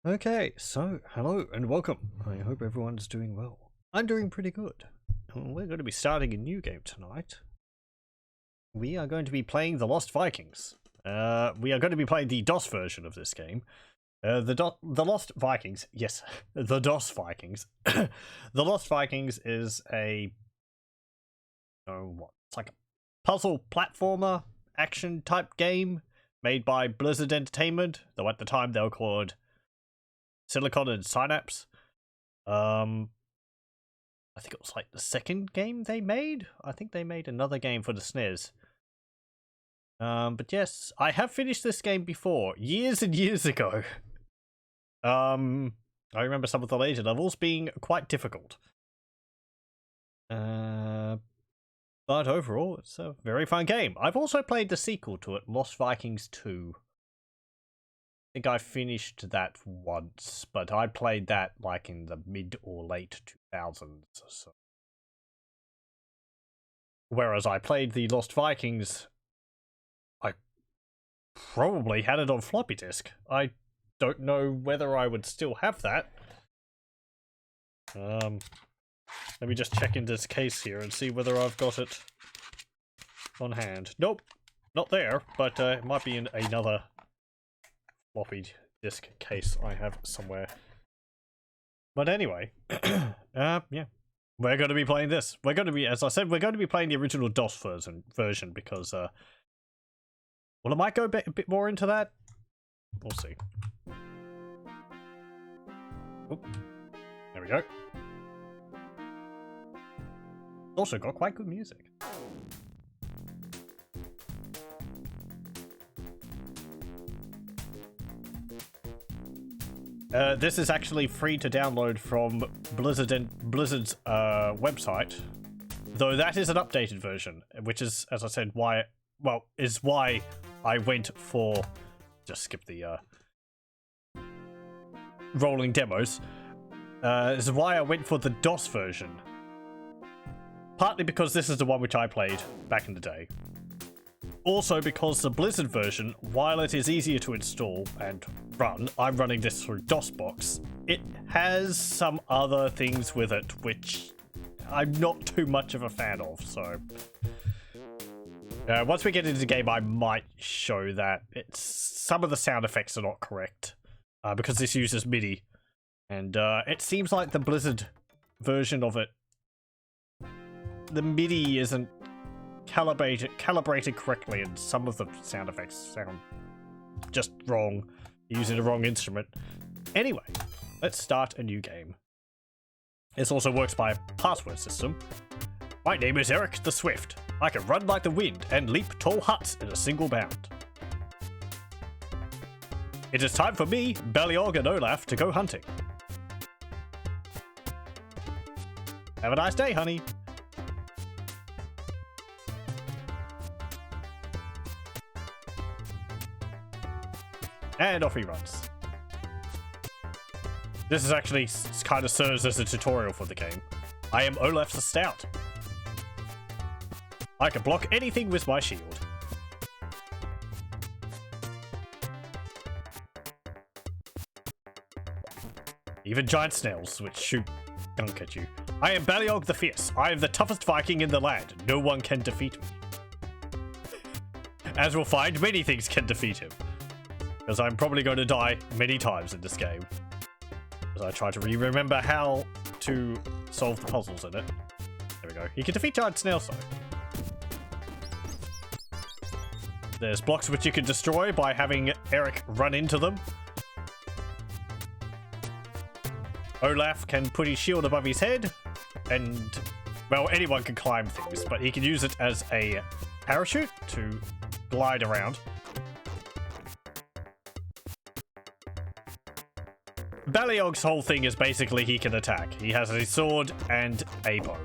Okay, so hello and welcome. I hope everyone's doing well. I'm doing pretty good. We're going to be starting a new game tonight. We are going to be playing the Lost Vikings. We are going to be playing the DOS version of this game. The Lost Vikings, yes, the DOS Vikings. The Lost Vikings is it's like a puzzle platformer action type game made by Blizzard Entertainment, though at the time they were called Silicon Synapse. I think it was like the second game they made. I think they made another game for the Snails. But yes, I have finished this game before, years and years ago. I remember some of the later levels being quite difficult. But overall, it's a very fun game. I've also played the sequel to it, Lost Vikings 2. I think I finished that once, but I played that like in the mid or late 2000s. So. Whereas I played the Lost Vikings, I probably had it on floppy disk. I don't know whether I would still have that. Let me just check in this case here and see whether I've got it on hand. Nope, not there, but it might be in another floppy disk case I have somewhere. But anyway, yeah, we're going to be playing this. We're going to be, as I said, we're going to be playing the original DOS version because, well, I might go a bit more into that. We'll see. Oop. There we go. Also got quite good music. This is actually free to download from Blizzard's website, though that is an updated version, which is, as I said, why I went for. Just skip the rolling demos. This is why I went for the DOS version. Partly because this is the one which I played back in the day. Also because the Blizzard version, while it is easier to install and run, I'm running this through DOSBox, it has some other things with it which I'm not too much of a fan of, so... once we get into the game, I might show that some of the sound effects are not correct, because this uses MIDI, and it seems like the Blizzard version of it, the MIDI isn't calibrated correctly, and some of the sound effects sound just wrong, using the wrong instrument. Anyway, let's start a new game. This also works by a password system. My name is Eric the Swift. I can run like the wind and leap tall huts in a single bound. It is time for me, Baliog, and Olaf to go hunting. Have a nice day, honey. And off he runs. This is actually kind of serves as a tutorial for the game. I am Olaf the Stout. I can block anything with my shield. Even giant snails, which shoot gunk at you. I am Baliog the Fierce. I am the toughest Viking in the land. No one can defeat me. As we'll find, many things can defeat him. Because I'm probably going to die many times in this game. As I try to remember how to solve the puzzles in it. There we go. You can defeat giant snails though. There's blocks which you can destroy by having Eric run into them. Olaf can put his shield above his head, and, well, anyone can climb things, but he can use it as a parachute to glide around. Baliog's whole thing is basically he can attack. He has a sword and a bow.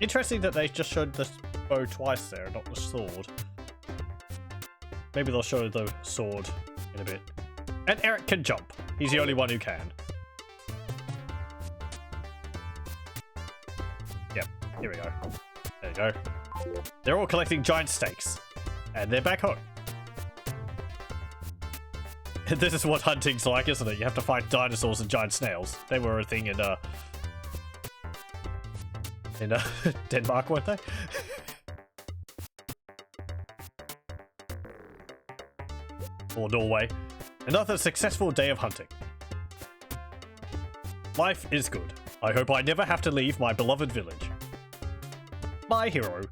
Interesting that they just showed the bow twice there, not the sword. Maybe they'll show the sword in a bit. And Eric can jump. He's the only one who can. Yep, here we go. There you go. They're all collecting giant steaks. And they're back home. This is what hunting's like, isn't it? You have to fight dinosaurs and giant snails. They were a thing in Denmark, weren't they? Or Norway. Another successful day of hunting. Life is good. I hope I never have to leave my beloved village. My hero.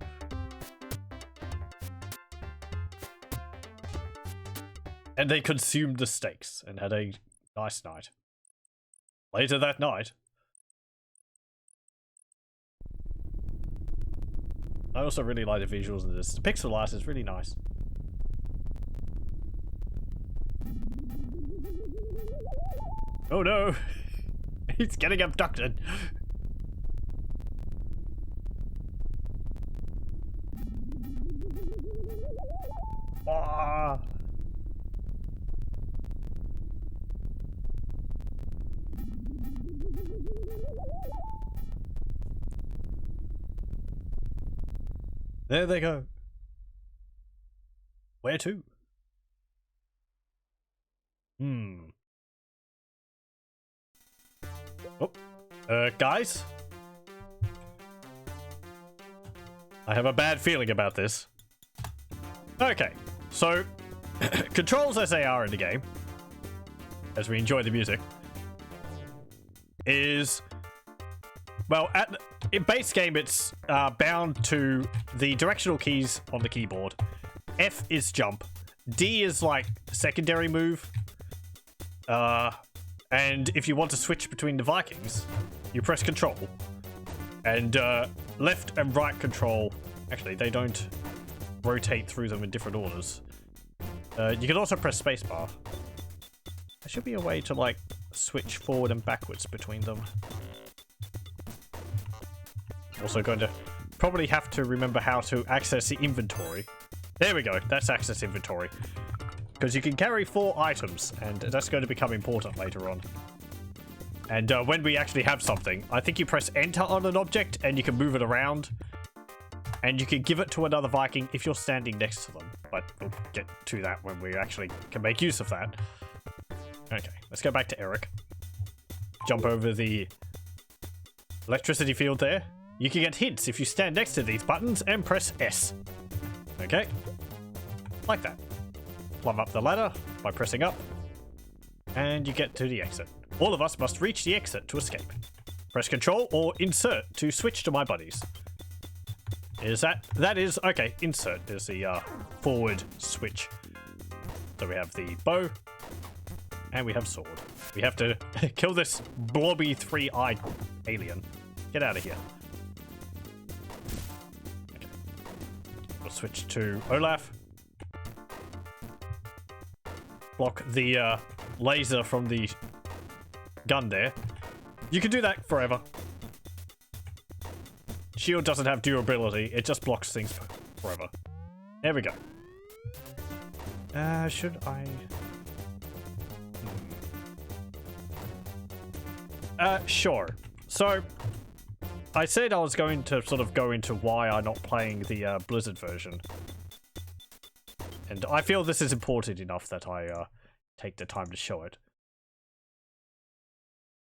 And they consumed the steaks and had a nice night. Later that night, I also really like the visuals of this. The pixel art is really nice. Oh no! He's getting abducted! Ah! There they go. Where to? Oh, guys? I have a bad feeling about this. Okay, so controls as they are in the game, as we enjoy the music, is, well, in base game it's bound to the directional keys on the keyboard. F is jump. D is like secondary move. And if you want to switch between the Vikings, you press control. And left and right control, actually they don't rotate through them in different orders. You can also press spacebar. There should be a way to like switch forward and backwards between them. Also going to probably have to remember how to access the inventory. There we go, that's access inventory. Because you can carry 4 items, and that's going to become important later on. And when we actually have something, I think you press enter on an object and you can move it around. And you can give it to another Viking if you're standing next to them. But we'll get to that when we actually can make use of that. Okay, let's go back to Eric. Jump over the electricity field there. You can get hints if you stand next to these buttons and press S. Okay, like that. Climb up the ladder by pressing up, and you get to the exit. All of us must reach the exit to escape. Press control or insert to switch to my buddies. Is that is, okay, insert is the forward switch. So we have the bow, and we have sword. We have to kill this blobby 3-eyed alien. Get out of here. Okay. We'll switch to Olaf. Block the laser from the gun there. You can do that forever. Shield doesn't have durability, it just blocks things forever. There we go. Should I... Sure. So, I said I was going to sort of go into why I'm not playing the Blizzard version. And I feel this is important enough that I take the time to show it.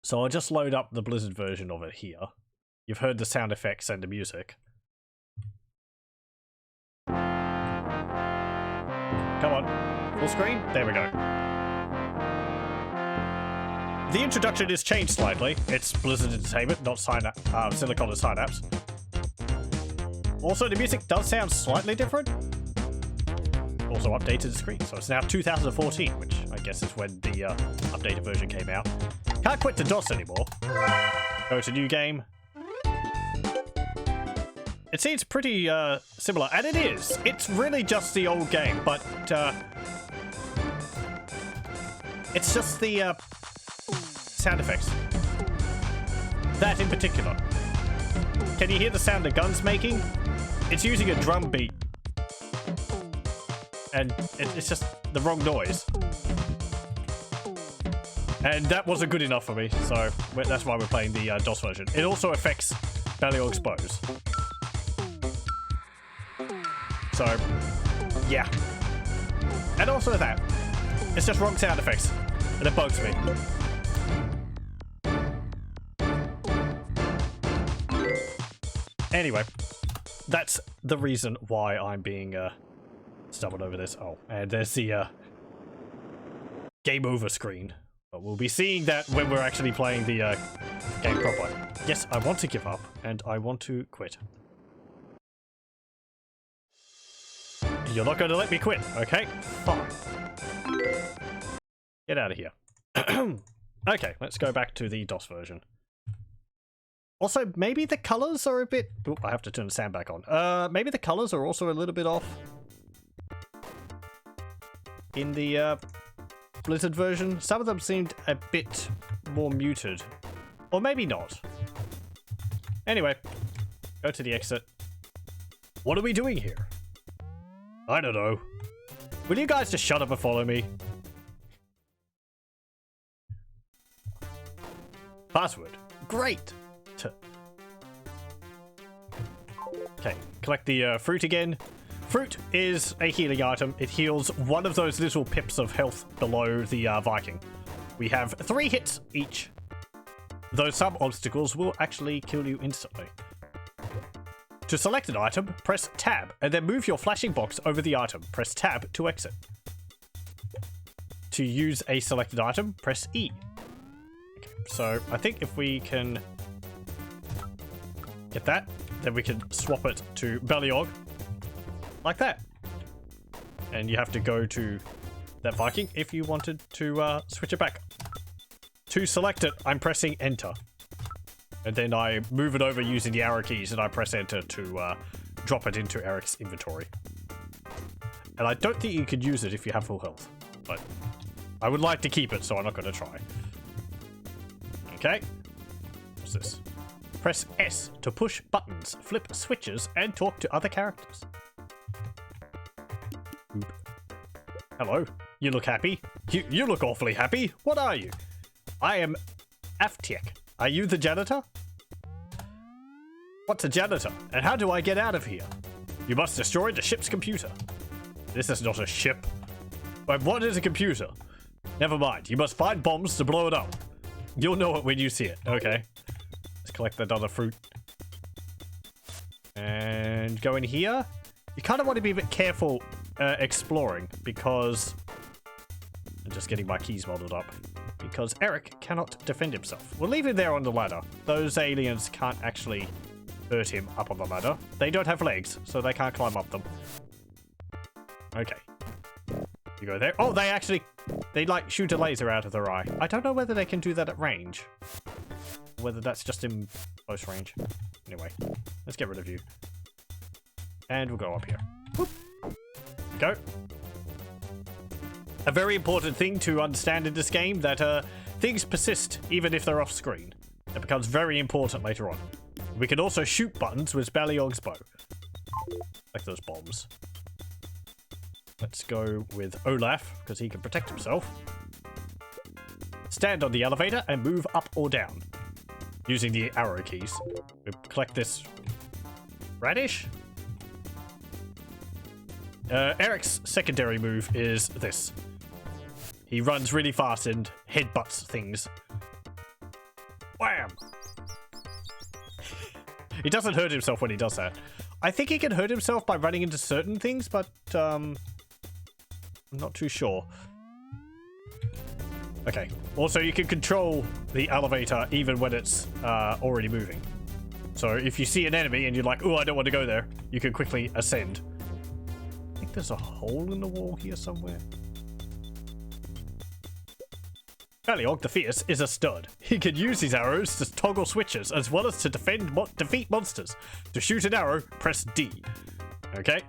So I'll just load up the Blizzard version of it here. You've heard the sound effects and the music. Come on, full screen? There we go. The introduction is changed slightly. It's Blizzard Entertainment, not Silicon Synapse. Also, the music does sound slightly different. Also updated the screen, so it's now 2014, which I guess is when the updated version came out. Can't quit the DOS anymore. Go to new game. It seems pretty similar, and it is. It's really just the old game, but it's just the sound effects. That in particular. Can you hear the sound the gun's making? It's using a drum beat. And it's just the wrong noise. And that wasn't good enough for me, so that's why we're playing the DOS version. It also affects Burial Expose. So, yeah. And also that. It's just wrong sound effects. And it bugs me. Anyway, that's the reason why I'm being stubborn over this. Oh, and there's the game over screen. But we'll be seeing that when we're actually playing the game properly. Yes, I want to give up, and I want to quit. You're not going to let me quit, okay? Fine. Get out of here. Okay, let's go back to the DOS version. Also, maybe the colors are a bit... Oh, I have to turn the sound back on. Maybe the colors are also a little bit off. In the Blizzard version, some of them seemed a bit more muted. Or maybe not. Anyway, go to the exit. What are we doing here? I don't know. Will you guys just shut up and follow me? Password. Great! Okay, collect the fruit again. Fruit is a healing item. It heals one of those little pips of health below the Viking. We have 3 hits each, though some obstacles will actually kill you instantly. To select an item, press Tab, and then move your flashing box over the item. Press Tab to exit. To use a selected item, press E. Okay, so I think if we can get that, then we can swap it to Beliog. Like that. And you have to go to that Viking if you wanted to switch it back. To select it, I'm pressing Enter. And then I move it over using the arrow keys and I press Enter to drop it into Eric's inventory. And I don't think you could use it if you have full health. But I would like to keep it, so I'm not going to try. Okay. What's this? Press S to push buttons, flip switches, and talk to other characters. Oop. Hello. You look happy. You look awfully happy. What are you? I am Aftiek. Are you the janitor? What's a janitor? And how do I get out of here? You must destroy the ship's computer. This is not a ship. But what is a computer? Never mind. You must find bombs to blow it up. You'll know it when you see it. Okay. Let's collect that other fruit. And go in here. You kind of want to be a bit careful exploring because... I'm just getting my keys modded up. Because Eric cannot defend himself. We'll leave him there on the ladder. Those aliens can't actually hurt him up on the ladder. They don't have legs, so they can't climb up them. Okay. You go there. Oh, they like shoot a laser out of their eye. I don't know whether they can do that at range. Whether that's just in close range. Anyway, let's get rid of you. And we'll go up here. Whoop. Go. A very important thing to understand in this game that things persist even if they're off screen. It becomes very important later on. We can also shoot buttons with Baliog's bow. Like those bombs. Let's go with Olaf, because he can protect himself. Stand on the elevator and move up or down. Using the arrow keys. We collect this radish. Eric's secondary move is this. He runs really fast and headbutts things. Wham! He doesn't hurt himself when he does that. I think he can hurt himself by running into certain things, but I'm not too sure. Okay. Also, you can control the elevator even when it's already moving. So if you see an enemy and you're like, oh, I don't want to go there, you can quickly ascend. I think there's a hole in the wall here somewhere. Baliog the Fierce is a stud. He can use his arrows to toggle switches as well as to defeat monsters. To shoot an arrow, press D. Okay.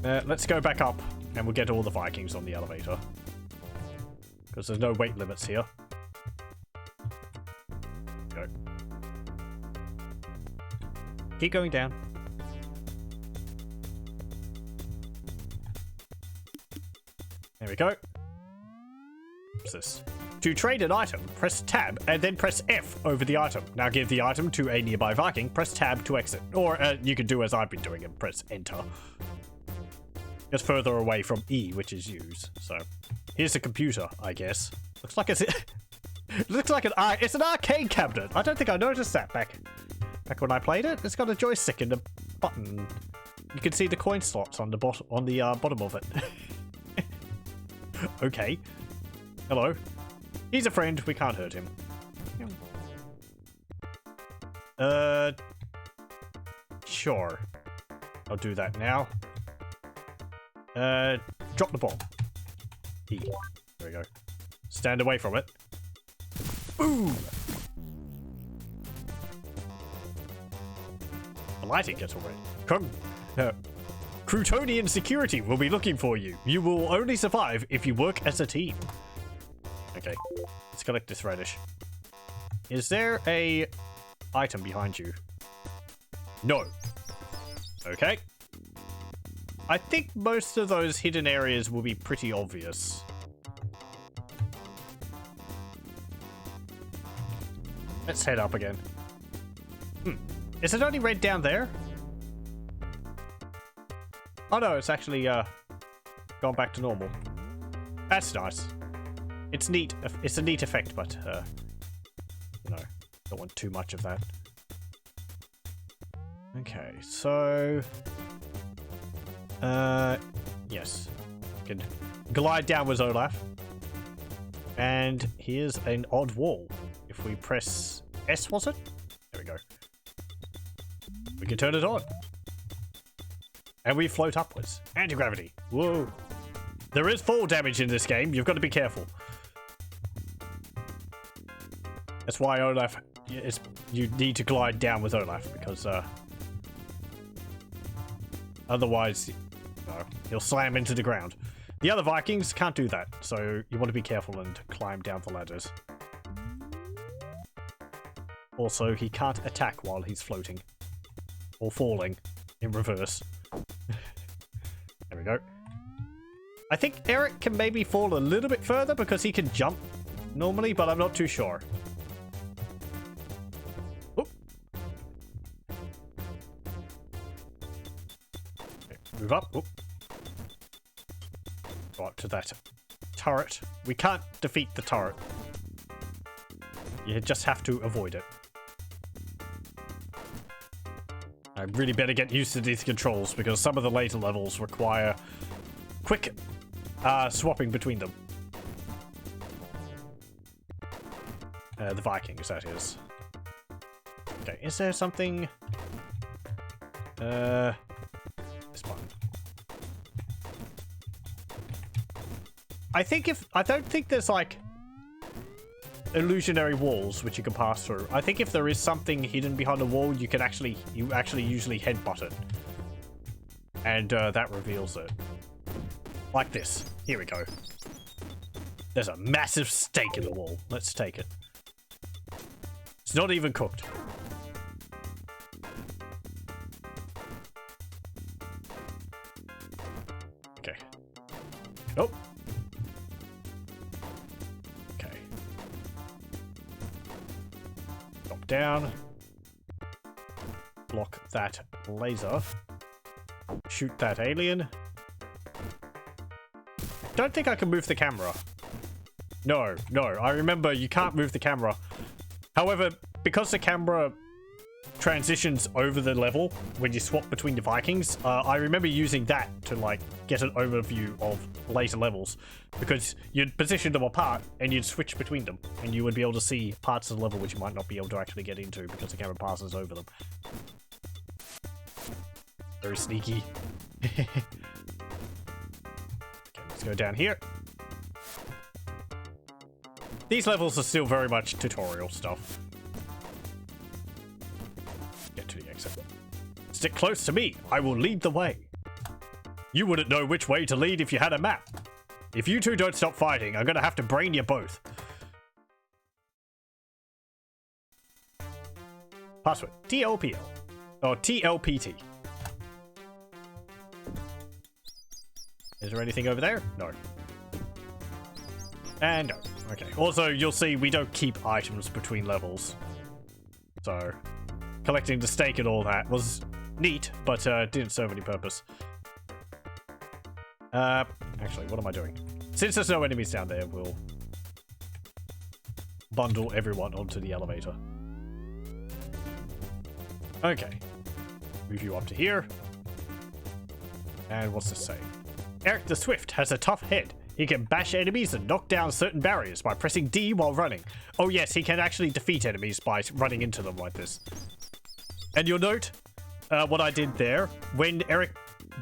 Let's go back up and we'll get all the Vikings on the elevator. Because there's no weight limits here. Go. Keep going down. There we go. What's this? To trade an item, press Tab and then press F over the item. Now give the item to a nearby Viking, press Tab to exit. Or you can do as I've been doing and press Enter. It's further away from E, which is use. So here's the computer, I guess. Looks like it's looks like it's an arcade cabinet. I don't think I noticed that back when I played it. It's got a joystick and a button. You can see the coin slots on the bottom of it. Okay. Hello. He's a friend. We can't hurt him. Sure. I'll do that now. Drop the bomb. E. There we go. Stand away from it. Boom! The lighting gets already. Croutonian security will be looking for you. You will only survive if you work as a team. Okay. Let's collect this radish. Is there a item behind you? No. Okay. I think most of those hidden areas will be pretty obvious. Let's head up again. Is it only red down there? Oh no, it's actually gone back to normal. That's nice. It's neat. It's a neat effect, but no, don't want too much of that. Okay, so yes, can glide downwards, Olaf. And here's an odd wall. If we press S, was it? There we go. We can turn it on. And we float upwards. Anti-gravity. Whoa. There is fall damage in this game. You've got to be careful. That's why Olaf, you need to glide down with Olaf, because otherwise, he'll slam into the ground. The other Vikings can't do that, so you want to be careful and climb down the ladders. Also, he can't attack while he's floating. Or falling in reverse. There we go. I think Eric can maybe fall a little bit further because he can jump normally, but I'm not too sure. Oop. Okay, move up. Oop. Go up to that turret. We can't defeat the turret. You just have to avoid it. I really better get used to these controls because some of the later levels require quick swapping between them. The Vikings, that is. Okay, is there something? This button. I don't think there's like illusionary walls which you can pass through. I think if there is something hidden behind the wall, you actually usually headbutt it, and that reveals it. Like this. Here we go. There's a massive steak in the wall. Let's take it. It's not even cooked. Okay. Nope. Okay. Drop down. Block that laser. Shoot that alien. Don't think I can move the camera. No, I remember you can't move the camera. However, because the camera transitions over the level when you swap between the Vikings, I remember using that to like get an overview of later levels, because you'd position them apart and you'd switch between them and you would be able to see parts of the level which you might not be able to actually get into because the camera passes over them. Very sneaky. Okay, let's go down here. These levels are still very much tutorial stuff. Get to the exit. Stick close to me. I will lead the way. You wouldn't know which way to lead if you had a map. If you two don't stop fighting, I'm gonna have to brain you both. Password. TLPL. Or TLPT. Is there anything over there? No. And no. Okay. Also, you'll see we don't keep items between levels. So, collecting the steak and all that was neat, but didn't serve any purpose. Actually, what am I doing? Since there's no enemies down there, we'll bundle everyone onto the elevator. Okay. Move you up to here. And what's this say? Eric the Swift has a tough head. He can bash enemies and knock down certain barriers by pressing D while running. Oh yes, he can actually defeat enemies by running into them like this. And you'll note what I did there. When Eric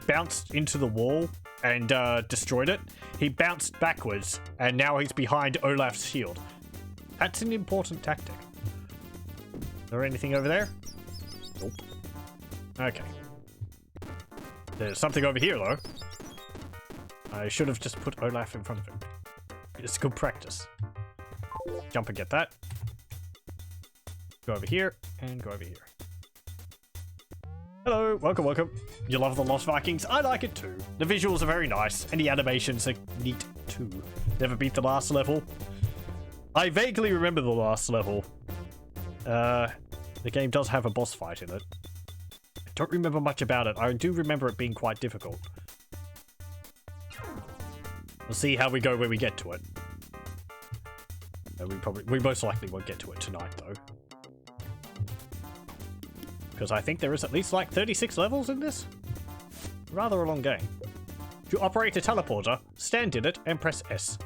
bounced into the wall and destroyed it, he bounced backwards, and now he's behind Olaf's shield. That's an important tactic. Is there anything over there? Nope. Okay. There's something over here, though. I should have just put Olaf in front of him. It's good practice. Jump and get that. Go over here, and go over here. Hello, welcome, welcome. You love the Lost Vikings? I like it too. The visuals are very nice, and the animations are neat too. Never beat the last level. I vaguely remember the last level. The game does have a boss fight in it. I don't remember much about it. I do remember it being quite difficult. We'll see how we go when we get to it. We most likely won't get to it tonight, though. Because I think there is at least like 36 levels in this. Rather a long game. To operate a teleporter, stand in it and press S.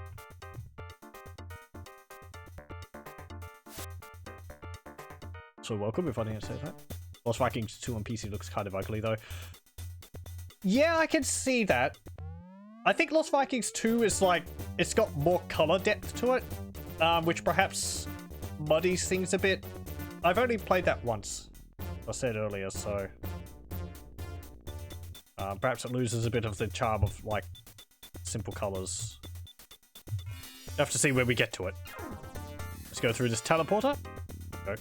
So welcome, if I didn't say that. Lost Vikings 2 on PC looks kind of ugly, though. Yeah, I can see that. I think Lost Vikings 2 is like, it's got more color depth to it, which perhaps muddies things a bit. I've only played that once, I said earlier, so perhaps it loses a bit of the charm of like simple colors. Have to see where we get to it. Let's go through this teleporter. Go.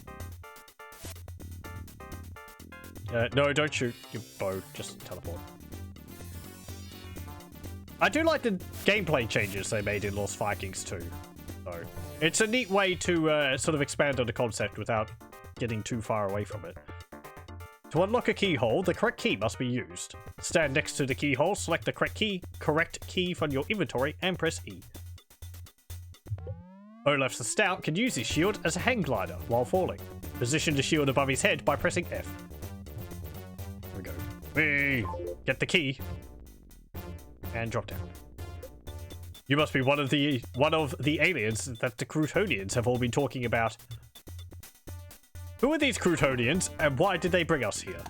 No, don't shoot your bow, just teleport. I do like the gameplay changes they made in Lost Vikings 2. So it's a neat way to sort of expand on the concept without getting too far away from it. To unlock a keyhole, the correct key must be used. Stand next to the keyhole, select the correct key from your inventory, and press E. Olaf the Stout can use his shield as a hang glider while falling. Position the shield above his head by pressing F. Here we go. Whee! Get the key. And drop down. You must be one of the aliens that the Croutonians have all been talking about. Who are these Croutonians, and why did they bring us here?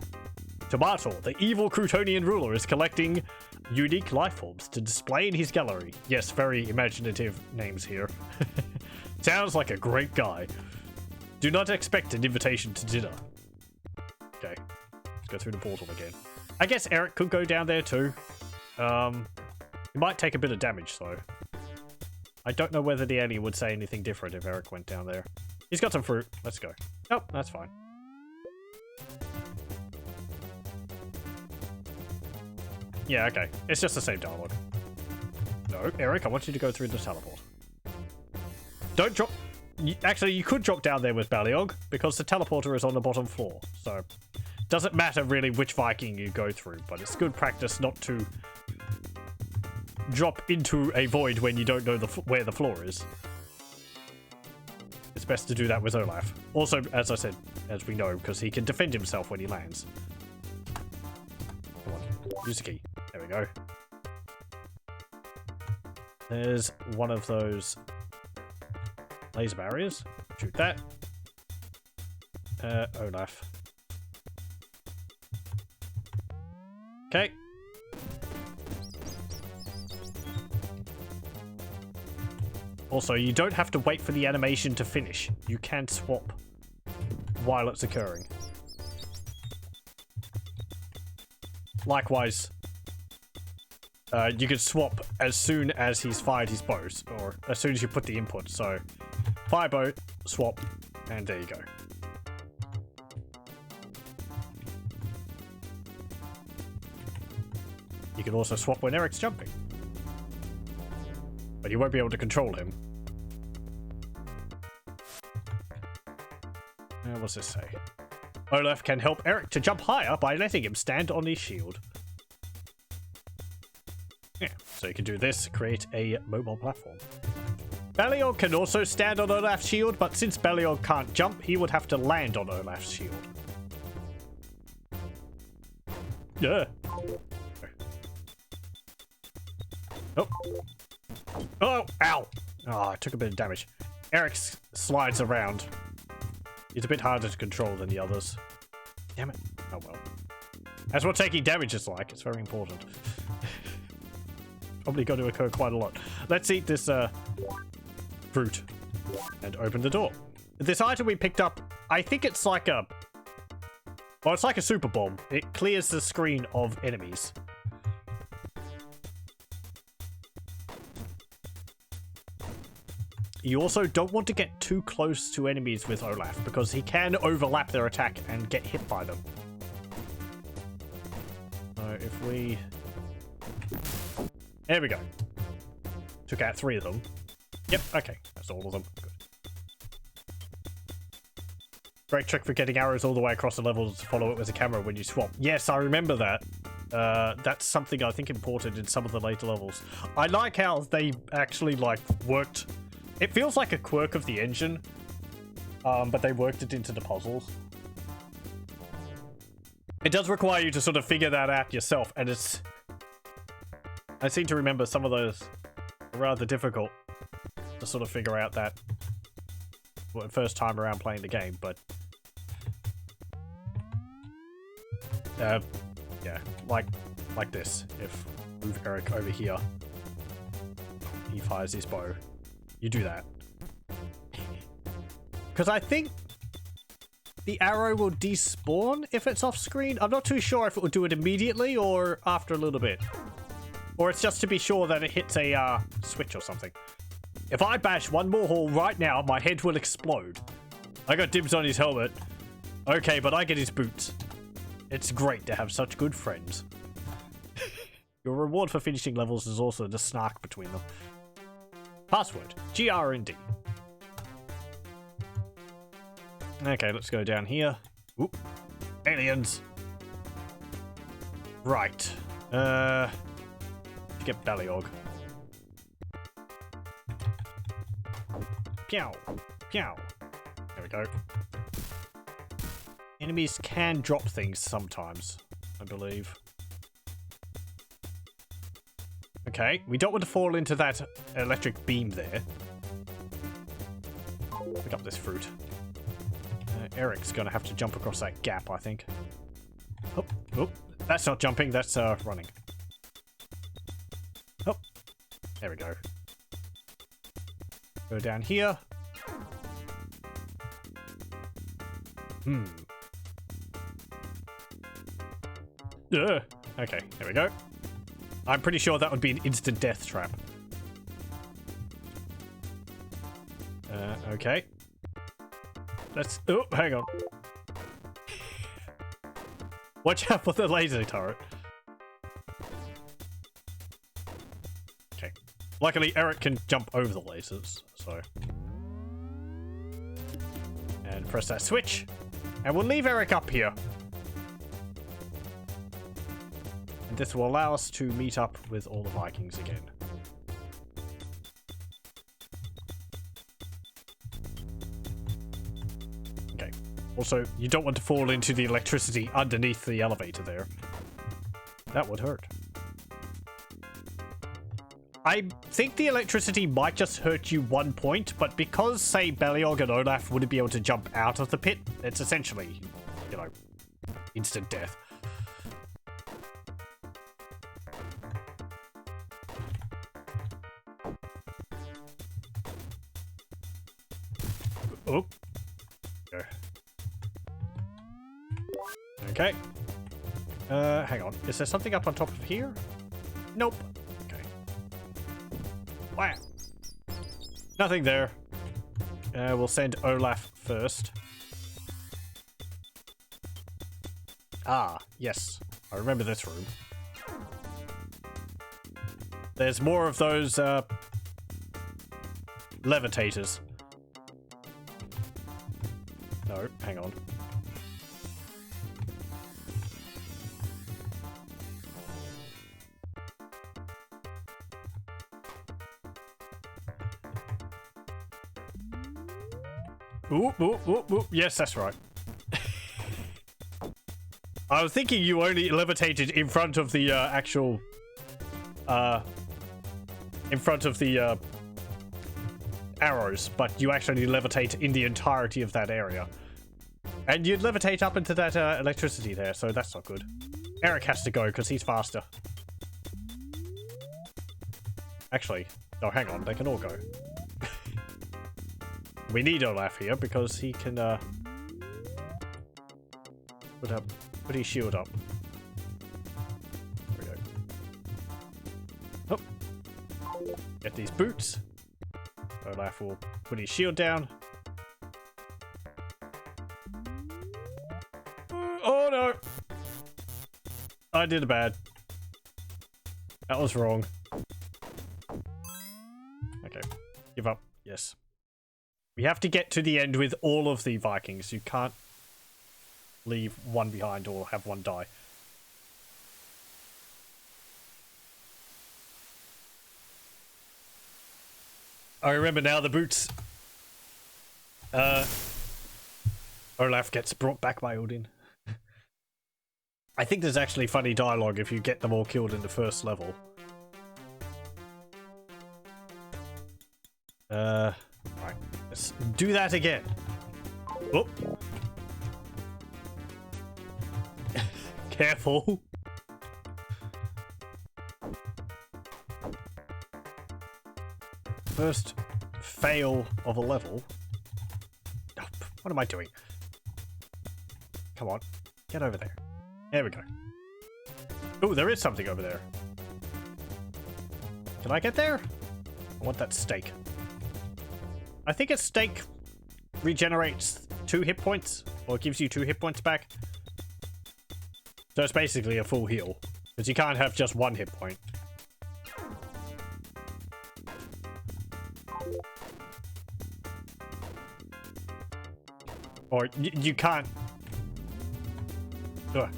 Tomato, the evil Croutonian ruler, is collecting unique life forms to display in his gallery. Yes, very imaginative names here. Sounds like a great guy. Do not expect an invitation to dinner. Okay, let's go through the portal again. I guess Eric could go down there too. He might take a bit of damage though. I don't know whether the alien would say anything different if Eric went down there. He's got some fruit. Let's go. Nope, that's fine. Yeah, okay. It's just the same dialogue. No, Eric, I want you to go through the teleport. Don't drop... Actually, you could drop down there with Baliog, because the teleporter is on the bottom floor, so... Doesn't matter really which Viking you go through, but it's good practice not to drop into a void when you don't know where the floor is. It's best to do that with Olaf. Also, as I said, as we know, because he can defend himself when he lands. Come on, use the key. There we go. There's one of those laser barriers. Shoot that. Olaf. Okay. Also, you don't have to wait for the animation to finish. You can swap while it's occurring. Likewise, you can swap as soon as he's fired his bows, or as soon as you put the input. So, fire bow, swap, and there you go. You can also swap when Eric's jumping. But you won't be able to control him. What's this say? Olaf can help Eric to jump higher by letting him stand on his shield. Yeah, so you can do this, create a mobile platform. Beliog can also stand on Olaf's shield, but since Beliog can't jump, he would have to land on Olaf's shield. Yeah. Oh. Oh, ow. Oh, I took a bit of damage. Eric slides around. He's a bit harder to control than the others. Damn it. Oh well. That's what taking damage is like. It's very important. Probably going to occur quite a lot. Let's eat this fruit and open the door. This item we picked up, I think it's like a... Well, it's like a super bomb. It clears the screen of enemies. You also don't want to get too close to enemies with Olaf, because he can overlap their attack and get hit by them. So if we... There we go. Took out 3 of them. Yep, okay. That's all of them. Good. Great trick for getting arrows all the way across the level to follow it with a camera when you swap. Yes, I remember that. That's something I think imported in some of the later levels. I like how they actually, like, worked... It feels like a quirk of the engine, but they worked it into the puzzles. It does require you to sort of figure that out yourself, and it's... I seem to remember some of those are rather difficult to sort of figure out that first time around playing the game, but... yeah, like this. If move Eric over here, he fires his bow. You do that. Because I think the arrow will despawn if it's off screen. I'm not too sure if it will do it immediately or after a little bit. Or it's just to be sure that it hits a switch or something. If I bash one more hole right now, my head will explode. I got dibs on his helmet. Okay, but I get his boots. It's great to have such good friends. Your reward for finishing levels is also the snark between them. Password, GRND. Okay, let's go down here. Oop. Aliens. Right. Get Beliog. Pew. Pew. There we go. Enemies can drop things sometimes, I believe. Okay, we don't want to fall into that electric beam there. Pick up this fruit. Eric's gonna have to jump across that gap, I think. Oh, oh, that's not jumping, that's running. Oh, there we go. Go down here. Okay, there we go. I'm pretty sure that would be an instant death trap. Okay. Let's... Oh, hang on. Watch out for the laser turret. Okay. Luckily, Eric can jump over the lasers, so... And press that switch. And we'll leave Eric up here. And this will allow us to meet up with all the Vikings again. Okay. Also, you don't want to fall into the electricity underneath the elevator there. That would hurt. I think the electricity might just hurt you 1 point, but because, say, Beliog and Olaf wouldn't be able to jump out of the pit, it's essentially, you know, instant death. Oh. Okay. Hang on. Is there something up on top of here? Nope. Okay. Wow. Nothing there. We'll send Olaf first. Ah, yes. I remember this room. There's more of those, levitators. No, hang on. Ooh, ooh, ooh, ooh. Yes, that's right. I was thinking you only levitated in front of the actual... in front of the arrows, but you actually levitate in the entirety of that area. And you'd levitate up into that electricity there, so that's not good. Eric has to go because he's faster. Actually, no, hang on, they can all go. We need Olaf here because he can put his shield up. There we go. Oh. Get these boots. Olaf will put his shield down. Oh no! I did bad. That was wrong. Okay. Give up. Yes. We have to get to the end with all of the Vikings. You can't leave one behind or have one die. I remember now the boots. Olaf gets brought back by Odin. I think there's actually funny dialogue if you get them all killed in the first level. Right. Let's do that again. Oh. Careful. First fail of a level. Oh, what am I doing? Come on. Get over there. There we go. Oh, there is something over there. Can I get there? I want that steak. I think a steak regenerates 2 hit points, or gives you 2 hit points back. So it's basically a full heal, because you can't have just 1 hit point. Or you can't... Ugh.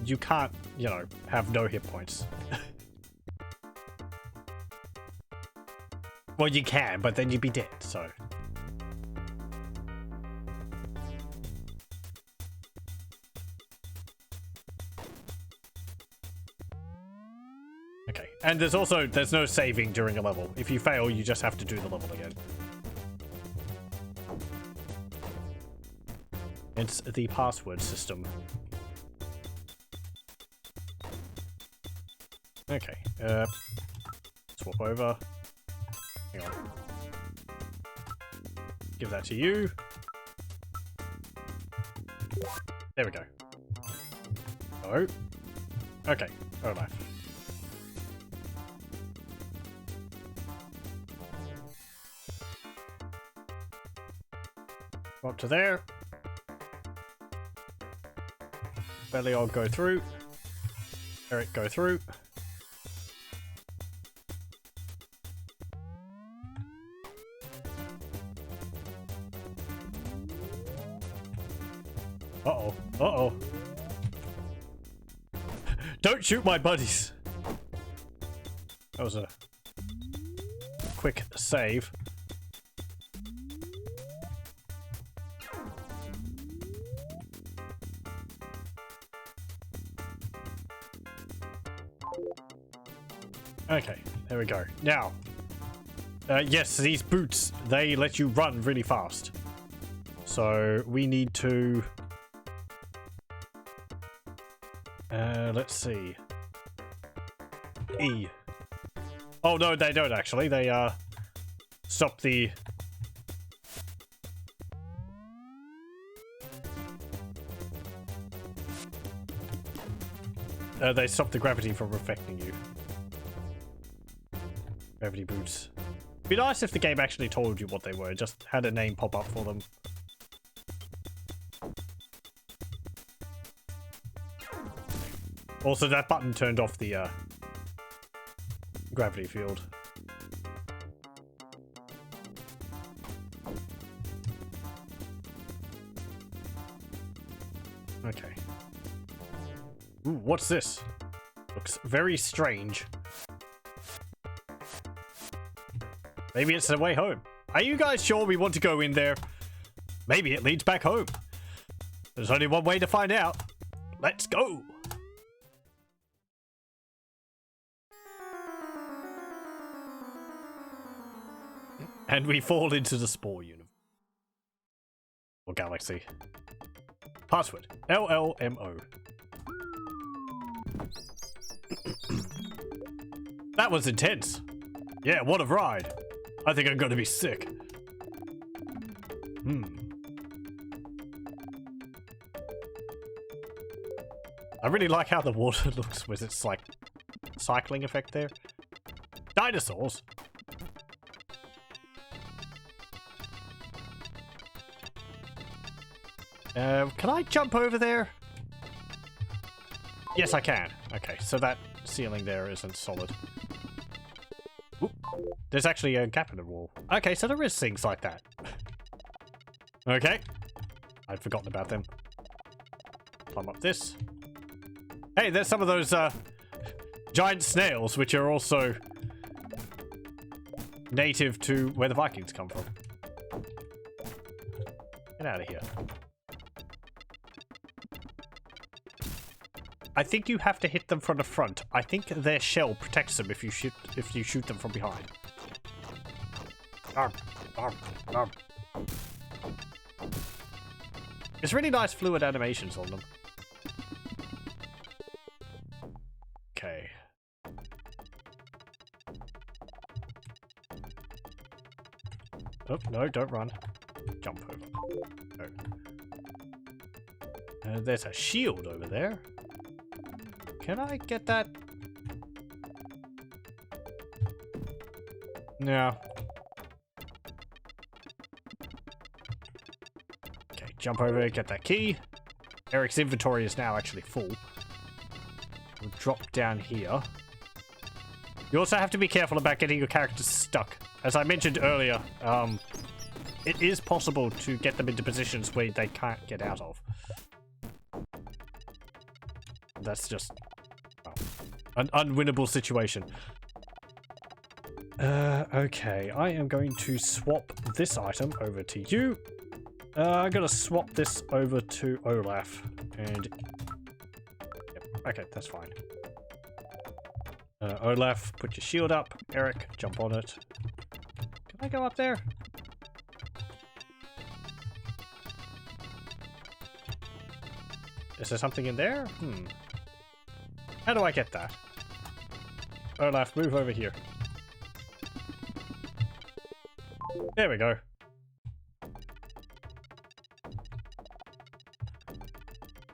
You can't, you know, have no hit points. Well, you can, but then you'd be dead, so... Okay, and there's no saving during a level. If you fail, you just have to do the level again. It's the password system. Okay, swap over. Hang on. Give that to you. There we go. Oh. Okay, Olaf. Up to there. Belial go through. Eric go through. Uh-oh. Uh-oh. Don't shoot my buddies. That was a quick save. Okay, there we go. Now, yes, these boots, they let you run really fast. So we need to... let's see. E. Oh, no, they don't actually. They, stop the... they stop the gravity from affecting you. Gravity boots. It'd be nice if the game actually told you what they were, just had a name pop up for them. Also, that button turned off the gravity field. Okay. Ooh, what's this? Looks very strange. Maybe it's the way home. Are you guys sure we want to go in there? Maybe it leads back home. There's only one way to find out. Let's go. And we fall into the Spore universe. Or galaxy. Password. LLMO. That was intense. Yeah, what a ride. I think I'm gonna be sick. I really like how the water looks with its, like, cycling effect there. Dinosaurs. Can I jump over there? Yes, I can. Okay, so that ceiling there isn't solid. Oop. There's actually a gap in the wall. Okay, so there is things like that. Okay. I'd forgotten about them. Climb up this. Hey, there's some of those giant snails, which are also native to where the Vikings come from. Get out of here. I think you have to hit them from the front. I think their shell protects them if you shoot them from behind. Arr, arr, arr. It's really nice fluid animations on them. Okay. Oh, no, don't run. Jump over. No. There's a shield over there. Can I get that? No. Okay, jump over, get that key. Eric's inventory is now actually full. We'll drop down here. You also have to be careful about getting your characters stuck. As I mentioned earlier, it is possible to get them into positions where they can't get out of. That's just an unwinnable situation. Okay, I am going to swap this item over to you. I'm gonna swap this over to Olaf, and yep, okay, that's fine. Olaf, put your shield up. Eric, jump on it. Can I go up there? Is there something in there? How do I get that? Olaf, move over here. There we go.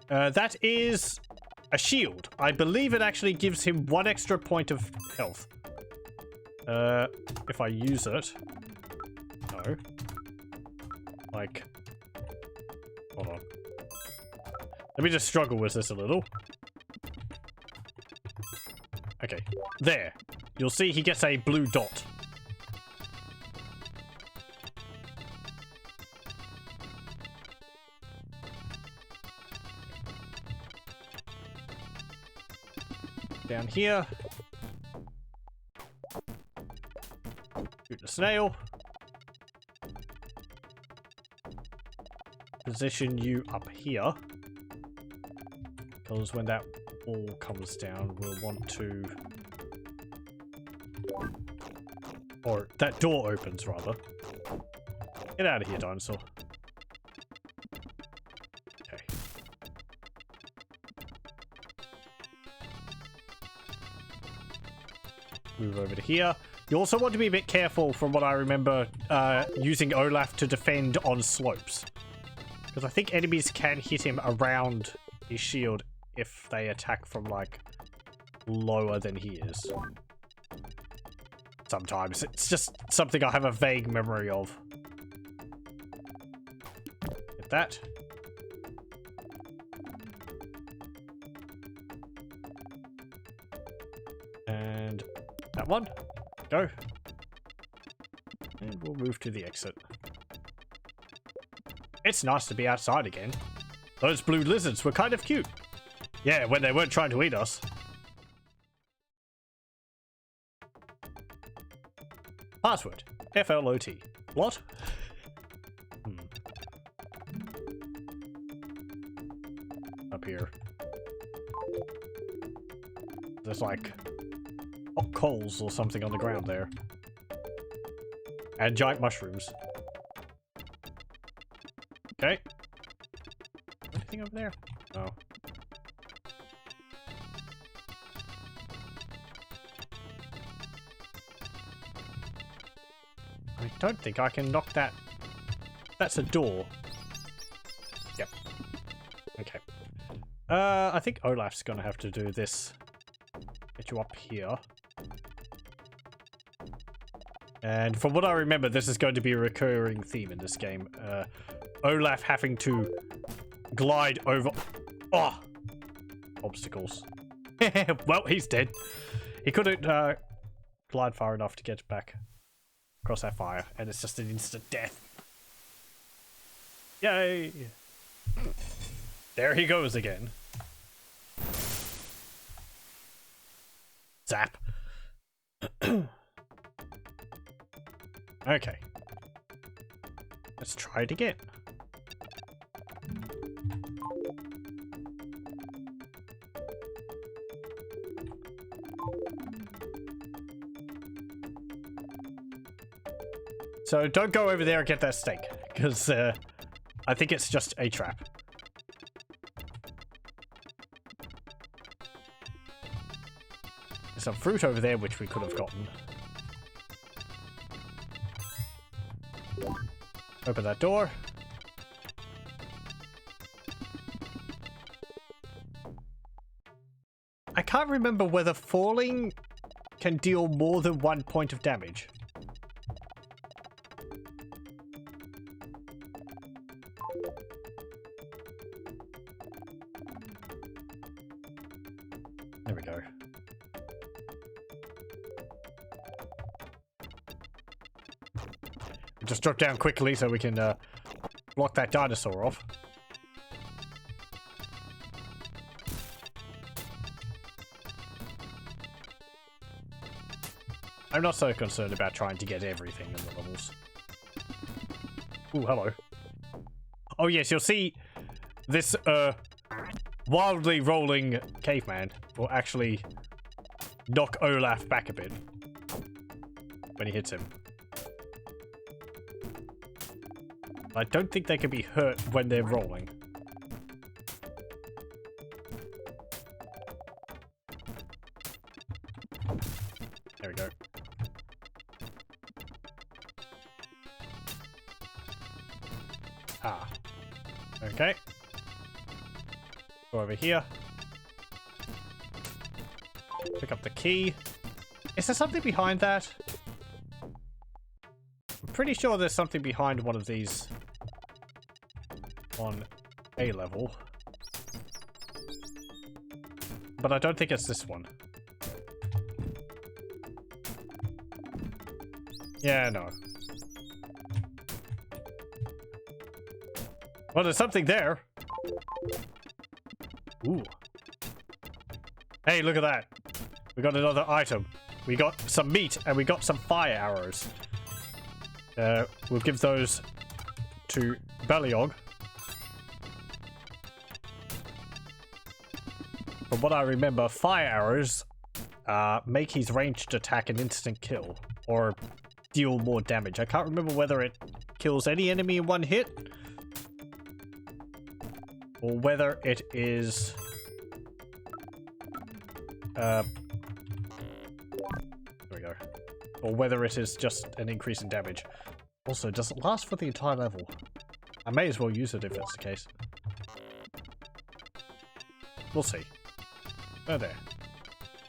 That is a shield. I believe it actually gives him 1 extra point of health. If I use it. No. Like. Hold on. Let me just struggle with this a little. Okay. There. You'll see he gets a blue dot. Down here. Shoot the snail. Position you up here. Because when that wall comes down, we'll want to... Or that door opens, rather. Get out of here, dinosaur. Okay. Move over to here. You also want to be a bit careful, from what I remember, using Olaf to defend on slopes. Because I think enemies can hit him around his shield if they attack from, like, lower than he is. Sometimes. It's just something I have a vague memory of. Get that. And that one. Go. And we'll move to the exit. It's nice to be outside again. Those blue lizards were kind of cute. Yeah, when they weren't trying to eat us. Password. FLOT. What? Up here. There's like hot coals or something on the ground there. And giant mushrooms. Okay. Anything over there? No. I don't think I can knock that. That's a door. Yep. Okay. I think Olaf's gonna have to do this. Get you up here. And from what I remember, this is going to be a recurring theme in this game. Olaf having to glide over... Oh! Obstacles. Well, he's dead. He couldn't glide far enough to get back across that fire, and it's just an instant death. Yay! There he goes again. Zap. Okay. Let's try it again. So don't go over there and get that steak, because I think it's just a trap. There's some fruit over there which we could have gotten. Open that door. I can't remember whether falling can deal more than 1 point of damage. There we go. Just drop down quickly so we can block that dinosaur off. I'm not so concerned about trying to get everything in the levels. Ooh, hello. Oh yes, you'll see this wildly rolling caveman will actually knock Olaf back a bit when he hits him. I don't think they can be hurt when they're rolling. There we go. Ah. Okay. Go over here. Pick up the key. Is there something behind that? I'm pretty sure there's something behind one of these on a level. But I don't think it's this one. Yeah, no. Well, there's something there. Ooh. Hey, look at that. We got another item. We got some meat and we got some fire arrows. We'll give those to Baliog. From what I remember, fire arrows make his ranged attack an instant kill, or deal more damage. I can't remember whether it kills any enemy in one hit, or whether it is... there we go. Or whether it is just an increase in damage. Also, does it last for the entire level? I may as well use it if that's the case. We'll see. Oh, there.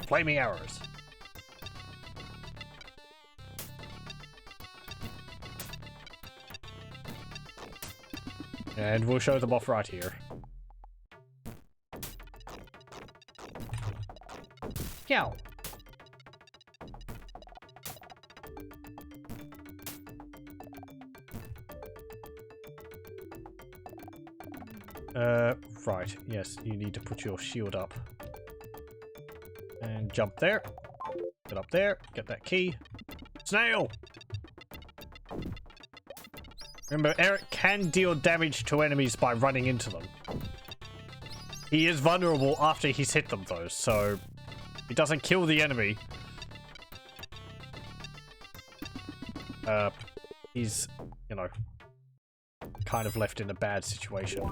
Flaming arrows. And we'll show them off right here. Yow. Right. Yes, you need to put your shield up. And jump there. Get up there. Get that key. Snail! Remember, Eric can deal damage to enemies by running into them. He is vulnerable after he's hit them, though, so he doesn't kill the enemy. He's, you know, kind of left in a bad situation.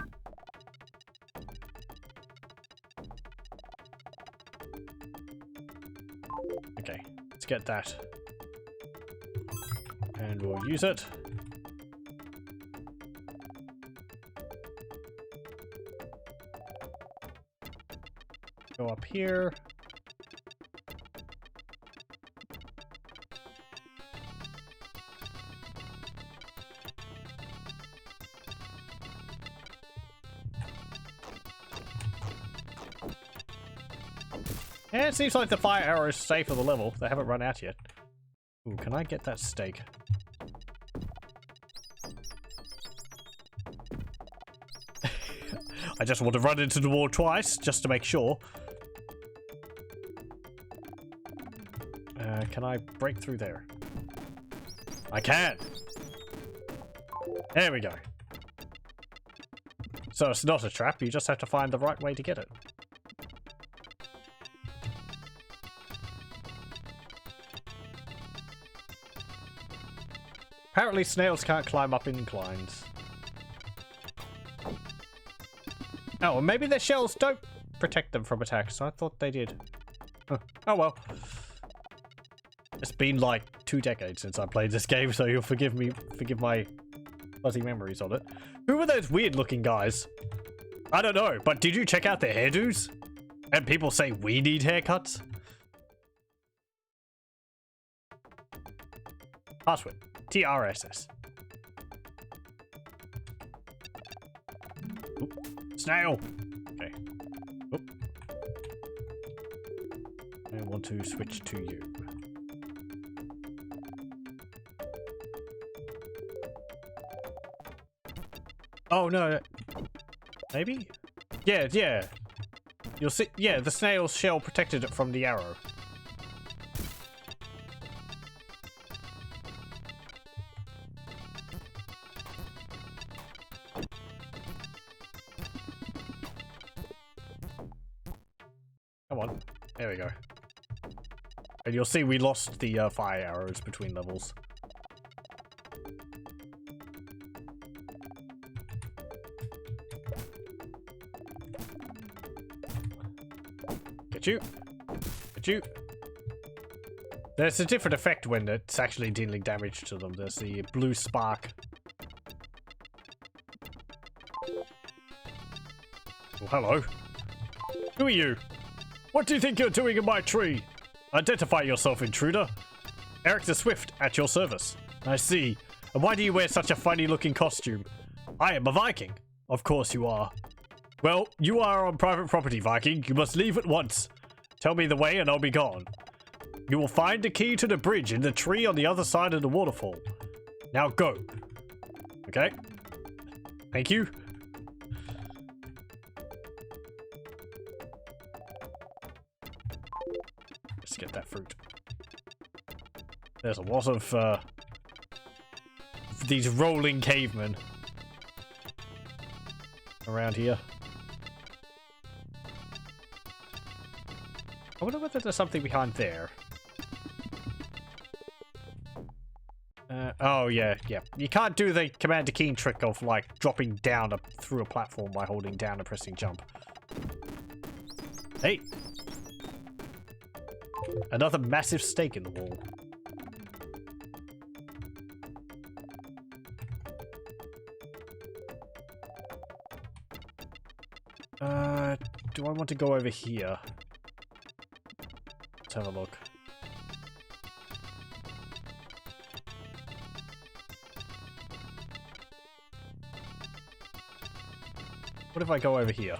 Okay, let's get that. And we'll use it. Go up here. Yeah, it seems like the fire arrows stay for the level. They haven't run out yet. Ooh, can I get that steak? I just want to run into the wall twice, just to make sure. Can I break through there? I can! There we go. So it's not a trap, you just have to find the right way to get it. Apparently snails can't climb up inclines. Oh, and maybe their shells don't protect them from attacks. I thought they did. Huh. Oh well. It's been like 2 decades since I played this game, so you'll forgive my fuzzy memories on it. Who were those weird looking guys? I don't know, but did you check out their hairdos? And people say we need haircuts? Password. TRSS. Oop. Snail! Okay. Oop. I want to switch to you. Oh no. Maybe? Yeah, yeah. You'll see. Yeah, the snail's shell protected it from the arrow. Come on. There we go. And you'll see we lost the fire arrows between levels. Get you. Get you. There's a different effect when it's actually dealing damage to them. There's the blue spark. Oh, hello. Who are you? What do you think you're doing in my tree? Identify yourself, intruder. Eric the Swift, at your service. I see. And why do you wear such a funny-looking costume? I am a Viking. Of course you are. Well, you are on private property, Viking. You must leave at once. Tell me the way and I'll be gone. You will find the key to the bridge in the tree on the other side of the waterfall. Now go. Okay. Thank you. Let's get that fruit. There's a lot of these rolling cavemen around here. I wonder whether there's something behind there. Oh yeah, yeah. You can't do the Commander Keen trick of like dropping down through a platform by holding down and pressing jump. Hey! Another massive stake in the wall. Do I want to go over here? Let's have a look. What if I go over here?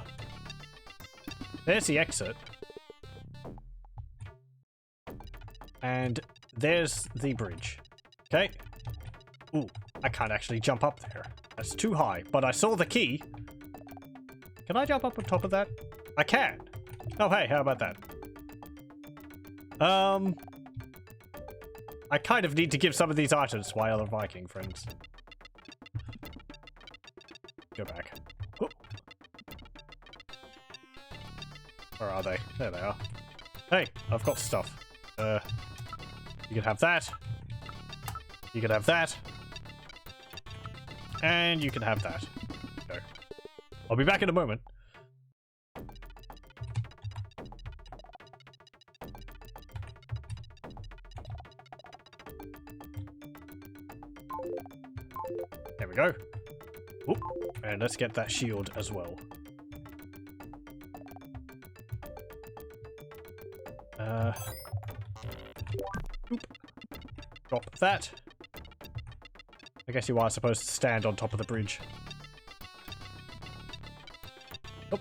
There's the exit. And there's the bridge. Okay. Ooh, I can't actually jump up there. That's too high, but I saw the key. Can I jump up on top of that? I can. Oh, hey, how about that? I kind of need to give some of these items to my other Viking friends. Go back. Whoop. Where are they? There they are. Hey, I've got stuff. You can have that. You can have that. And you can have that. Okay. I'll be back in a moment. There we go. Oop. And let's get that shield as well. Oop. Drop that. I guess you are supposed to stand on top of the bridge. Oh.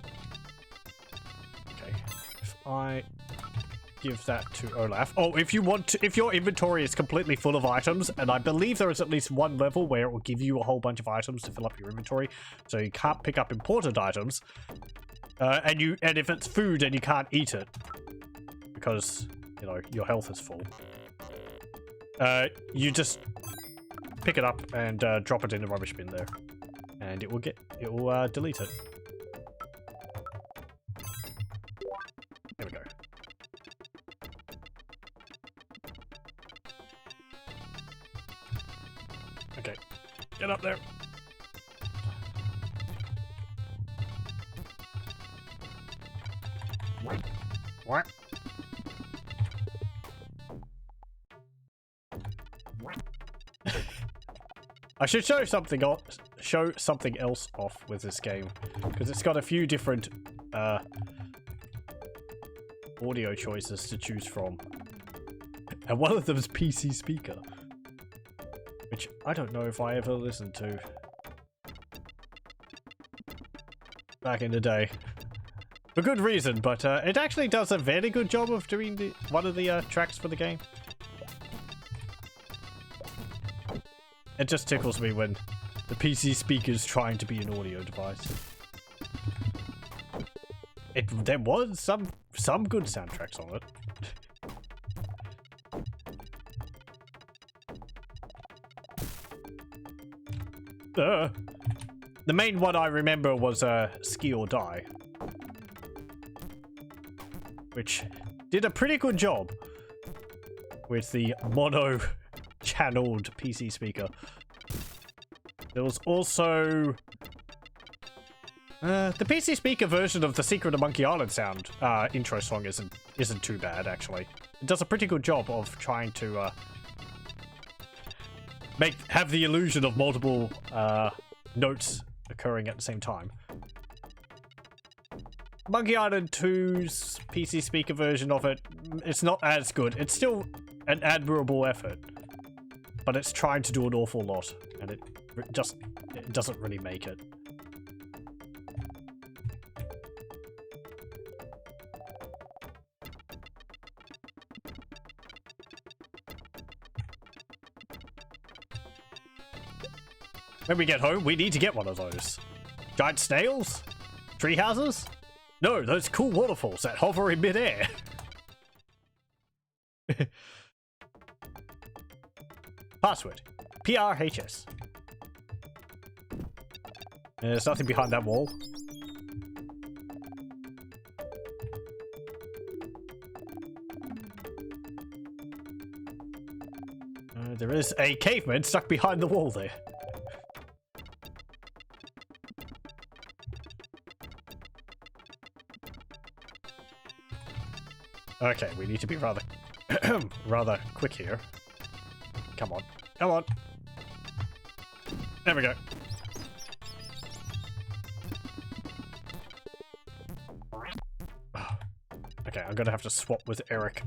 Okay. If I give that to Olaf. Oh, if you want to, if your inventory is completely full of items, and I believe there is at least one level where it will give you a whole bunch of items to fill up your inventory, so you can't pick up important items. And if it's food and you can't eat it because, you know, your health is full. You just pick it up and drop it in the rubbish bin there, and it will delete it. There we go. Okay, get up there. What? I should show something else off with this game, because it's got a few different audio choices to choose from, and one of them is PC speaker, which I don't know if I ever listened to back in the day, for good reason, but it actually does a very good job of doing one of the tracks for the game. It just tickles me when the PC speaker is trying to be an audio device. There was some good soundtracks on it. The main one I remember was Ski or Die, which did a pretty good job with the mono channeled PC speaker. There was also the PC speaker version of the Secret of Monkey Island sound intro song isn't too bad, actually. It does a pretty good job of trying to have the illusion of multiple notes occurring at the same time. Monkey Island 2's PC speaker version of it's not as good. It's still an admirable effort, but it's trying to do an awful lot, and it doesn't really make it. When we get home, we need to get one of those. Giant snails? Tree houses? No, those cool waterfalls that hover in midair. Password. PRHS. There's nothing behind that wall. There is a caveman stuck behind the wall there. Okay, we need to be rather rather quick here. Come on. Come on. There we go. Okay, I'm gonna have to swap with Eric.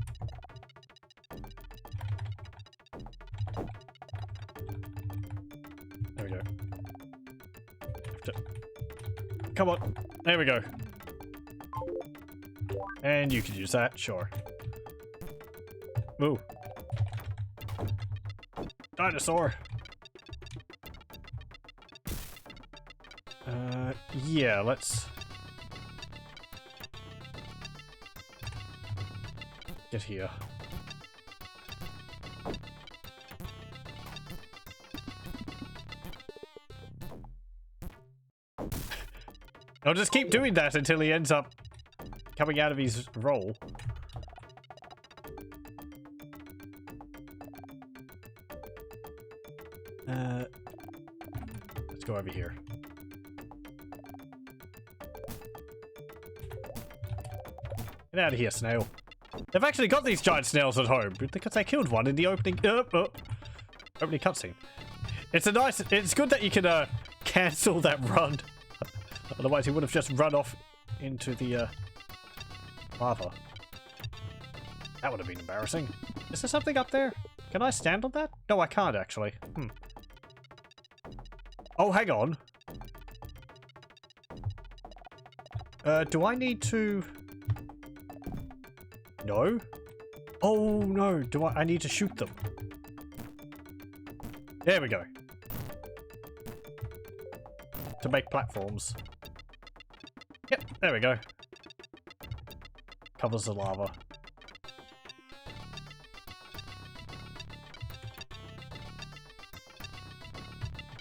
There we go. Come on. There we go. And you can use that, sure. Ooh. Dinosaur. Yeah, let's get here. I'll just keep doing that until he ends up coming out of his role. Let's go over here. Get out of here, snail. They've actually got these giant snails at home because they killed one in the opening opening cutscene. It's good that you can cancel that run. Otherwise he would have just run off into the lava. That would have been embarrassing. Is there something up there? Can I stand on that? No, I can't actually. Oh, hang on. Do I need to... No? Oh, no. I need to shoot them. There we go. To make platforms. Yep, there we go. Covers the lava.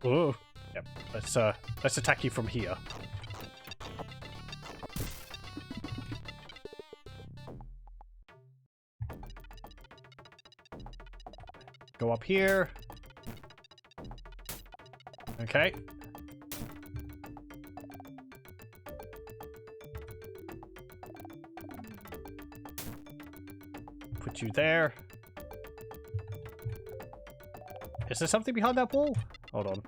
Oh, yep. Let's attack you from here. Go up here. Okay. Put you there. Is there something behind that wall? Hold on.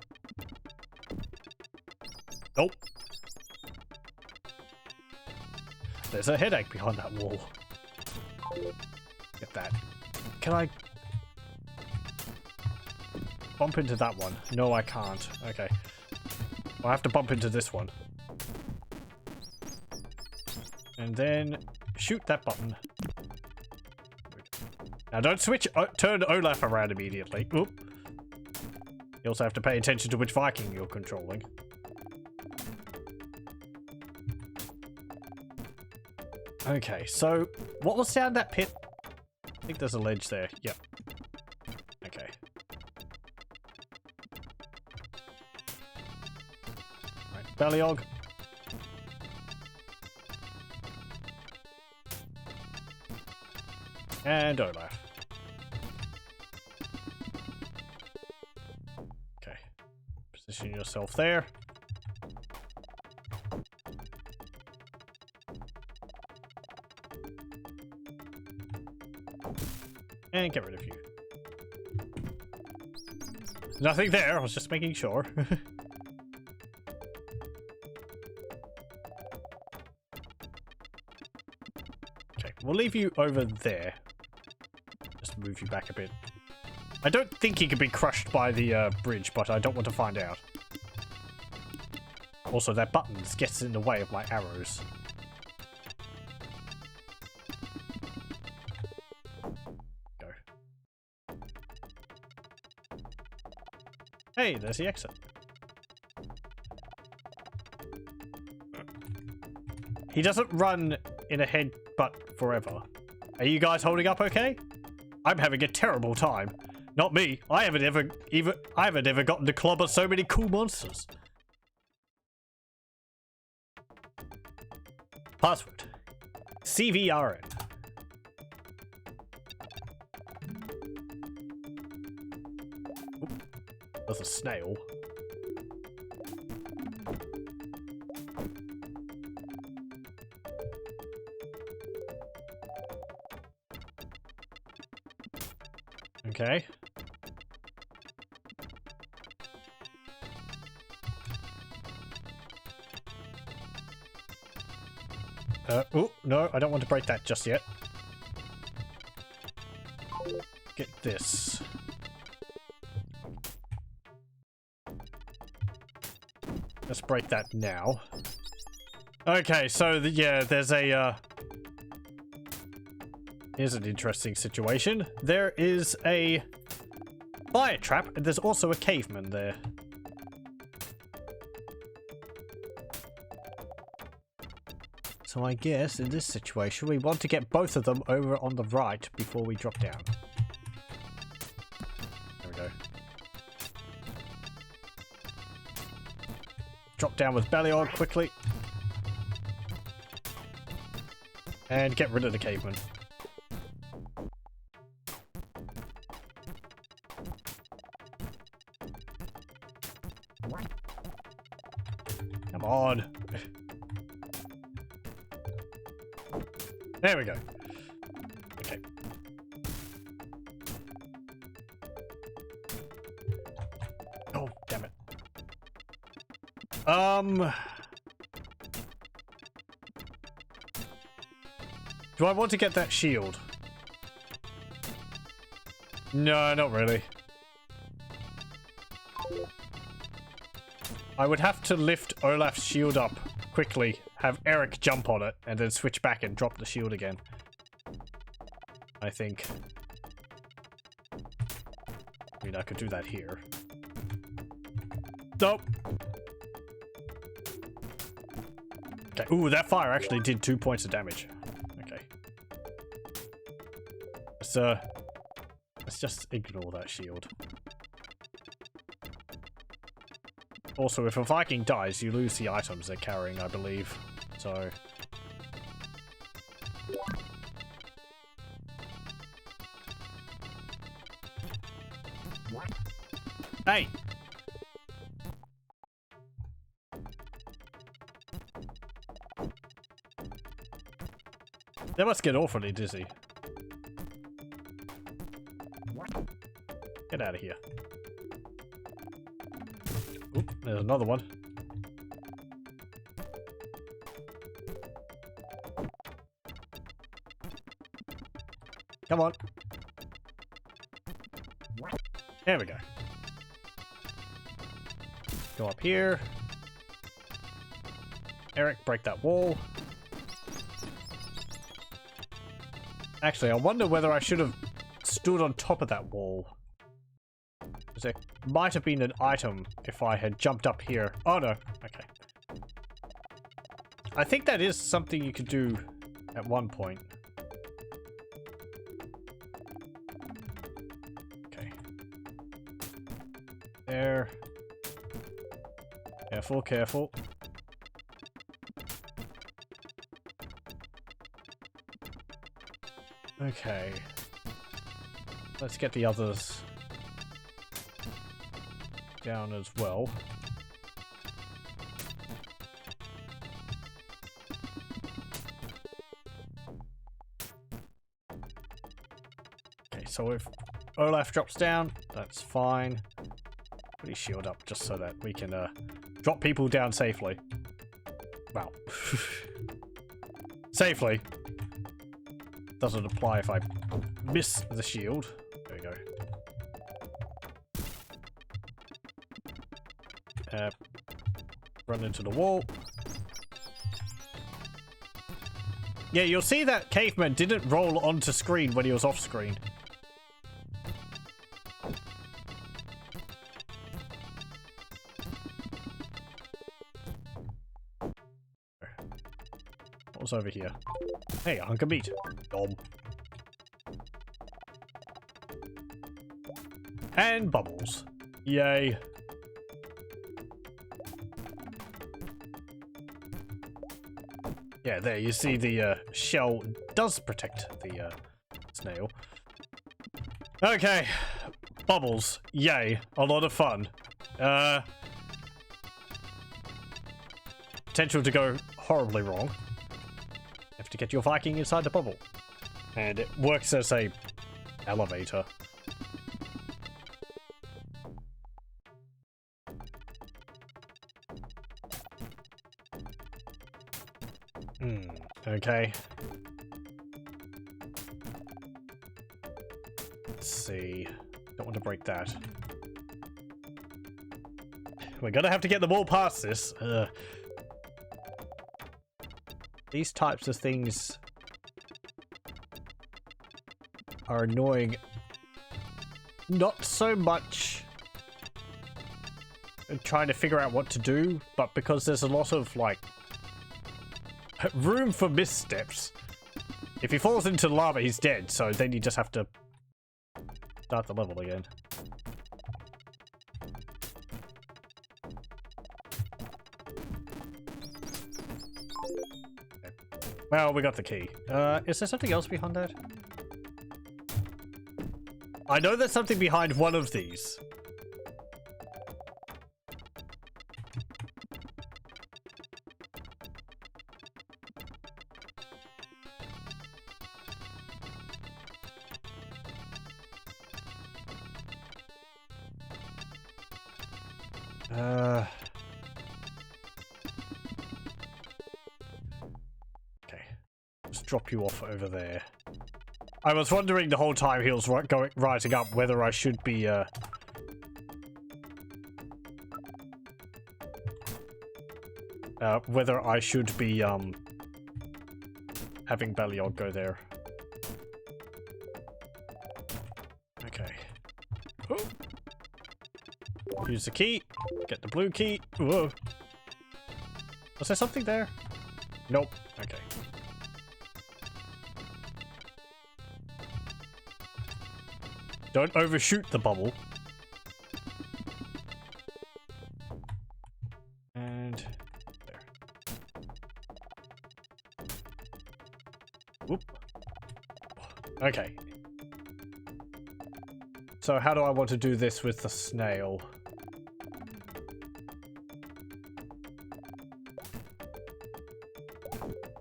Nope. There's a headache behind that wall. Get that. Can I bump into that one? No, I can't. Okay. I'll have to bump into this one. And then shoot that button. Now don't switch, turn Olaf around immediately. Oop. You also have to pay attention to which Viking you're controlling. Okay, so what was down that pit? I think there's a ledge there. Yep. Okay. Right, Beliog. And Olaf. Okay. Position yourself there. And get rid of you. Nothing there, I was just making sure. Okay, we'll leave you over there. Just move you back a bit. I don't think he could be crushed by the bridge, but I don't want to find out. Also, that button gets in the way of my arrows. Hey, there's the exit. He doesn't run in a headbutt forever. Are you guys holding up okay? I'm having a terrible time. Not me. I haven't ever gotten to clobber so many cool monsters. Password. CVRN. There's a snail. Okay. Oh, no, I don't want to break that just yet. Get this. Let's break that now. Okay, so yeah, there's a here's an interesting situation. There is a fire trap, and there's also a caveman there. So I guess in this situation we want to get both of them over on the right before we drop down. There we go. Drop down with Beliog quickly. And get rid of the caveman. Come on. There we go. Okay. Oh, damn it. Do I want to get that shield? No, not really. I would have to lift Olaf's shield up quickly, have Eric jump on it, and then switch back and drop the shield again. I think. I mean, I could do that here. Nope. Okay. Ooh, that fire actually did 2 points of damage. Okay. Let's just ignore that shield. Also, if a Viking dies, you lose the items they're carrying, I believe. So... Hey! They must get awfully dizzy. Get out of here. Oop, there's another one. Come on. There we go. Go up here. Eric, break that wall. Actually, I wonder whether I should have stood on top of that wall. Because there might have been an item if I had jumped up here. Oh no, okay. I think that is something you could do at one point. Okay. There. Careful, careful. Okay. Let's get the others down as well. Okay, so if Olaf drops down, that's fine. Put his shield up just so that we can drop people down safely. Wow. Safely. Doesn't apply if I miss the shield. There we go. Run into the wall. Yeah, you'll see that caveman didn't roll onto screen when he was off screen. What was over here? Hey, a hunk of meat. Nom. And bubbles. Yay. Yeah, there, you see the shell does protect the snail. Okay. Bubbles. Yay. A lot of fun. Potential to go horribly wrong. Have to get your Viking inside the bubble. And it works as a elevator. Okay. Let's see. Don't want to break that. We're gonna have to get them all past this. These types of things are annoying. Not so much trying to figure out what to do, but because there's a lot of, like, room for missteps. If he falls into lava, he's dead, so then you just have to start the level again. Well, we got the key. Is there something else behind that? I know there's something behind one of these. Okay. Let's drop you off over there. I was wondering the whole time he was writing up whether I should be, whether I should be, having Beliog go there. Okay. Oh. Use the key. Get the blue key. Whoa. Was there something there? Nope. Okay. Don't overshoot the bubble. And there. Whoop. Okay. So how do I want to do this with the snail?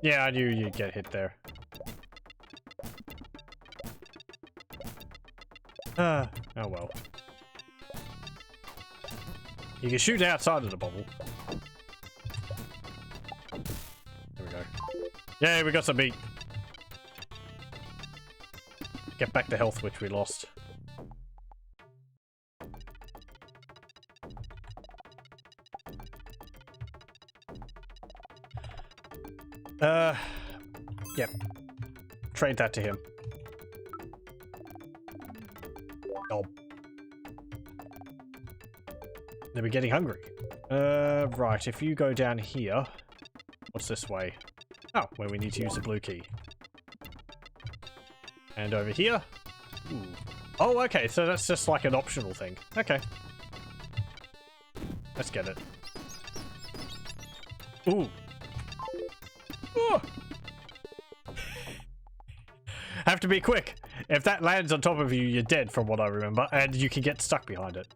Yeah, I knew you'd get hit there. Oh well. You can shoot outside of the bubble. There we go. Yay, we got some meat. Get back the health which we lost. Yep. Trade that to him. Oh. They're getting hungry. Right, if you go down here... What's this way? Oh, where we need to use the blue key. And over here... Ooh. Oh, okay, so that's just like an optional thing. Okay. Let's get it. Ooh. Ooh. Have to be quick. If that lands on top of you, you're dead from what I remember, and you can get stuck behind it.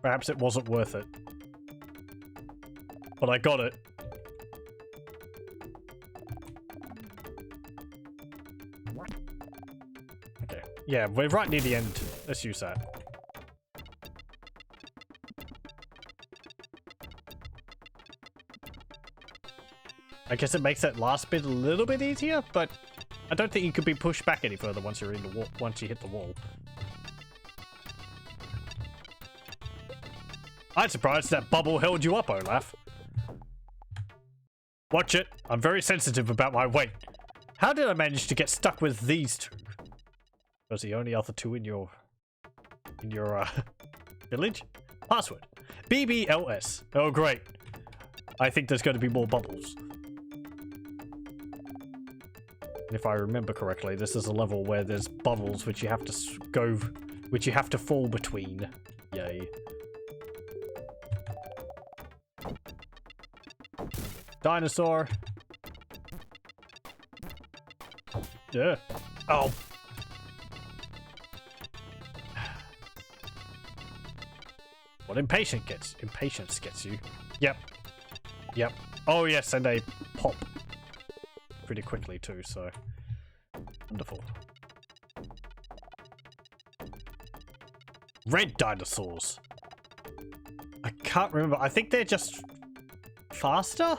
Perhaps it wasn't worth it. But I got it. Okay. Yeah, we're right near the end. Let's use that. I guess it makes that last bit a little bit easier, but I don't think you could be pushed back any further once you're in the wall. Once you hit the wall. I'm surprised that bubble held you up, Olaf. Watch it. I'm very sensitive about my weight. How did I manage to get stuck with these two? Was the only other two in your village? Password. BBLS. Oh, great. I think there's going to be more bubbles. If I remember correctly, this is a level where there's bubbles which you have to go, which you have to fall between. Yay. Dinosaur. Yeah. Oh. What impatience gets you. Yep. Yep. Oh yes, and they pop pretty quickly too, so wonderful. Red dinosaurs. I can't remember. I think they're just faster?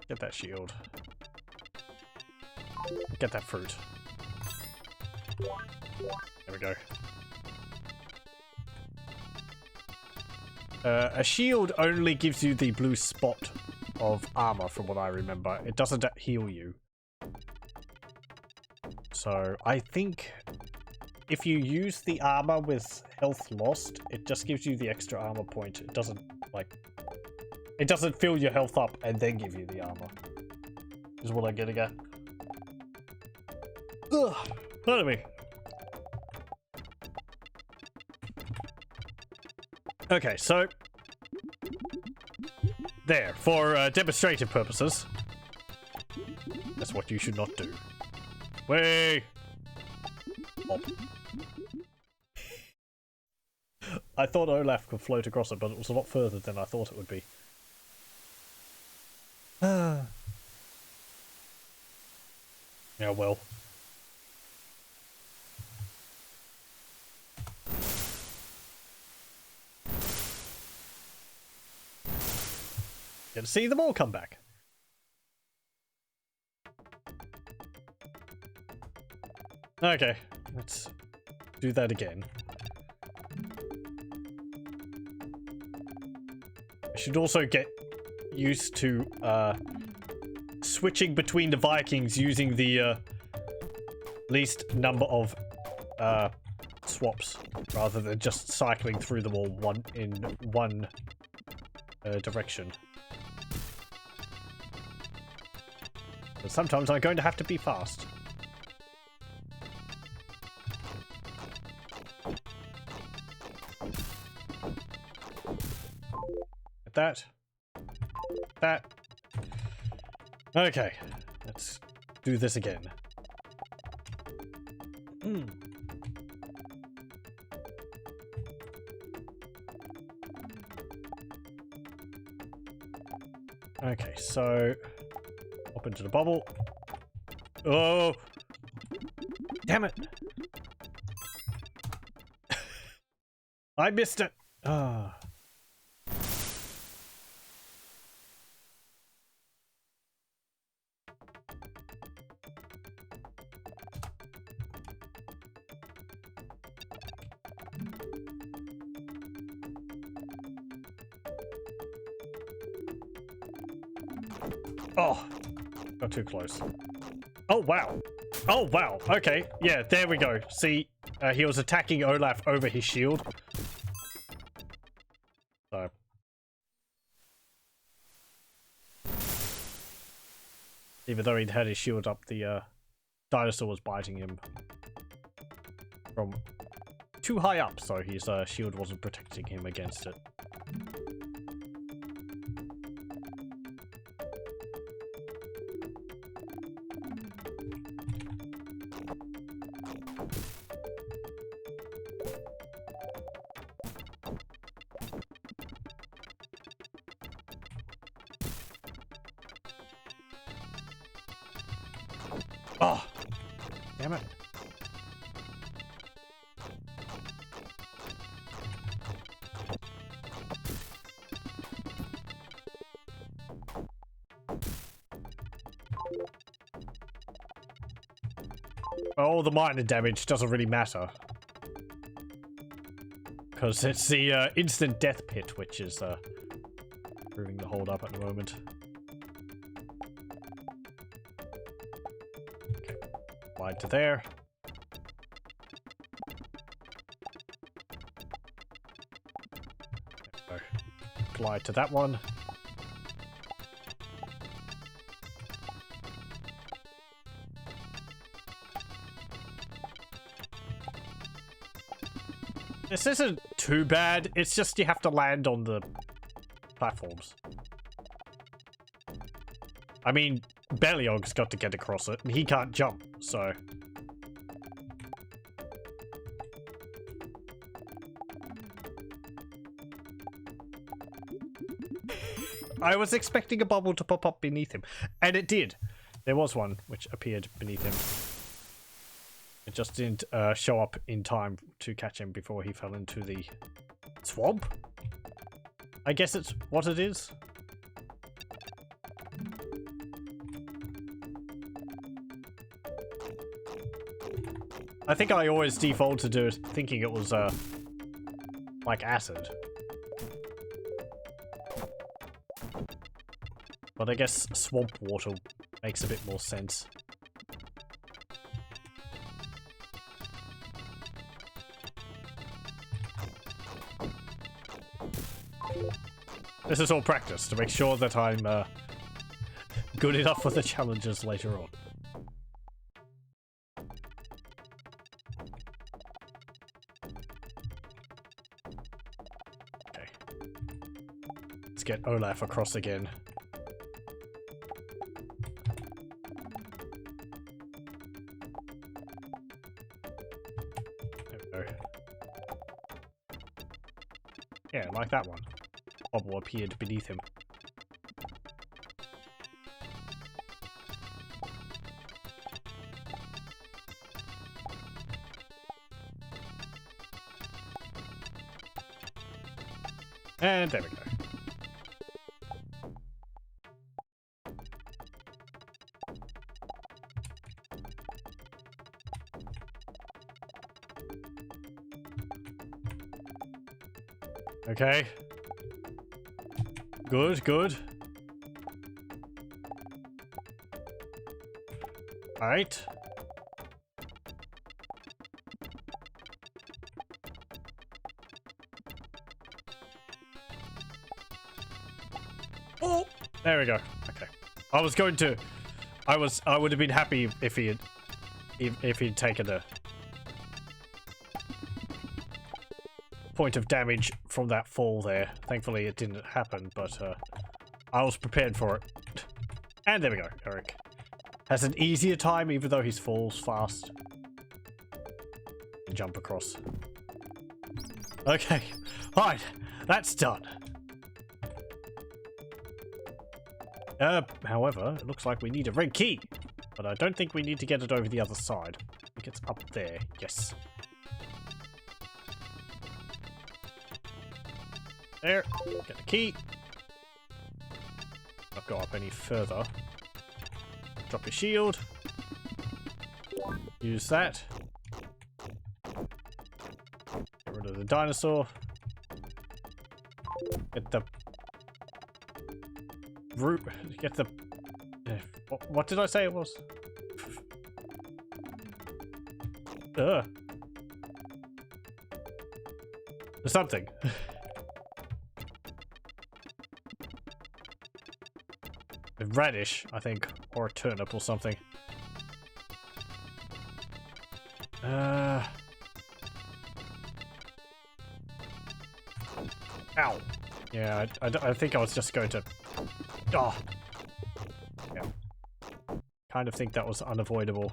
Get that shield. Get that fruit. There we go. A shield only gives you the blue spot of armor, from what I remember. It doesn't heal you. So I think if you use the armor with health lost, it just gives you the extra armor point. It doesn't, like... It doesn't fill your health up and then give you the armor. Is what I'm getting at. Ugh. Follow me. Okay, so there, for demonstrative purposes, that's what you should not do. Way! Hop. I thought Olaf could float across it, but it was a lot further than I thought it would be. Yeah, well. Get to see them all come back. Okay, let's do that again. I should also get used to switching between the Vikings using the least number of swaps rather than just cycling through them all in one direction. But sometimes I'm going to have to be fast. That. Okay, let's do this again. Okay, so up into the bubble. Oh, damn it! I missed it. Ah. Oh, got too close. Oh, wow. Oh, wow. Okay. Yeah, there we go. See, he was attacking Olaf over his shield. So. Even though he'd had his shield up, the dinosaur was biting him from too high up, so his shield wasn't protecting him against it. Oh, damn it. Oh, the minor damage doesn't really matter. Because it's the instant death pit, which is proving the hold up at the moment. Okay, slide to there. So, glide to that one. This isn't too bad, it's just you have to land on the platforms. I mean, Beliog's got to get across it, and he can't jump, so... I was expecting a bubble to pop up beneath him, and it did. There was one which appeared beneath him. It just didn't show up in time to catch him before he fell into the swamp. I guess it's what it is. I think I always default to do it thinking it was like acid. But I guess swamp water makes a bit more sense. This is all practice to make sure that I'm good enough for the challenges later on. get Olaf across again. There we go. Yeah, like that one. Bubble appeared beneath him. And there we go. Okay. Good, good. All right. Oh, there we go. Okay. I was going to. I would have been happy if he had, if he'd taken a point of damage from that fall there. Thankfully, it didn't happen, but I was prepared for it. And there we go. Eric has an easier time, even though he falls fast. And jump across. Okay. Alright. That's done. However, it looks like we need a red key. But I don't think we need to get it over the other side. I think it's up there. Yes. There. Get the key. Not go up any further. Drop your shield. Use that. Get rid of the dinosaur. Get the root. Get the. What did I say it was? Something. A radish, I think, or a turnip or something. Ow. Yeah, I think I was just going to. Oh. Yeah. Kind of think that was unavoidable.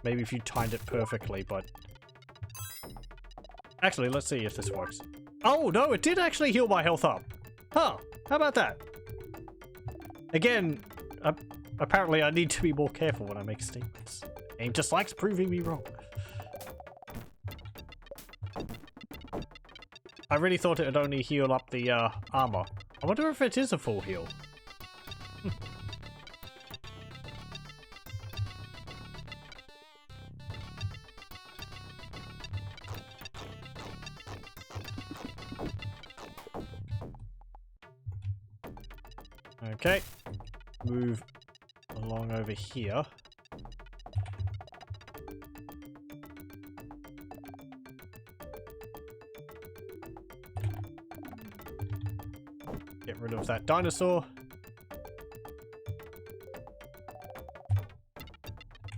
Maybe if you timed it perfectly, but. Actually, let's see if this works. Oh, no, it did actually heal my health up. Huh. How about that? Again, apparently I need to be more careful when I make statements. Game just likes proving me wrong. I really thought it would only heal up the armor. I wonder if it is a full heal. Okay. Move along over here. Get rid of that dinosaur.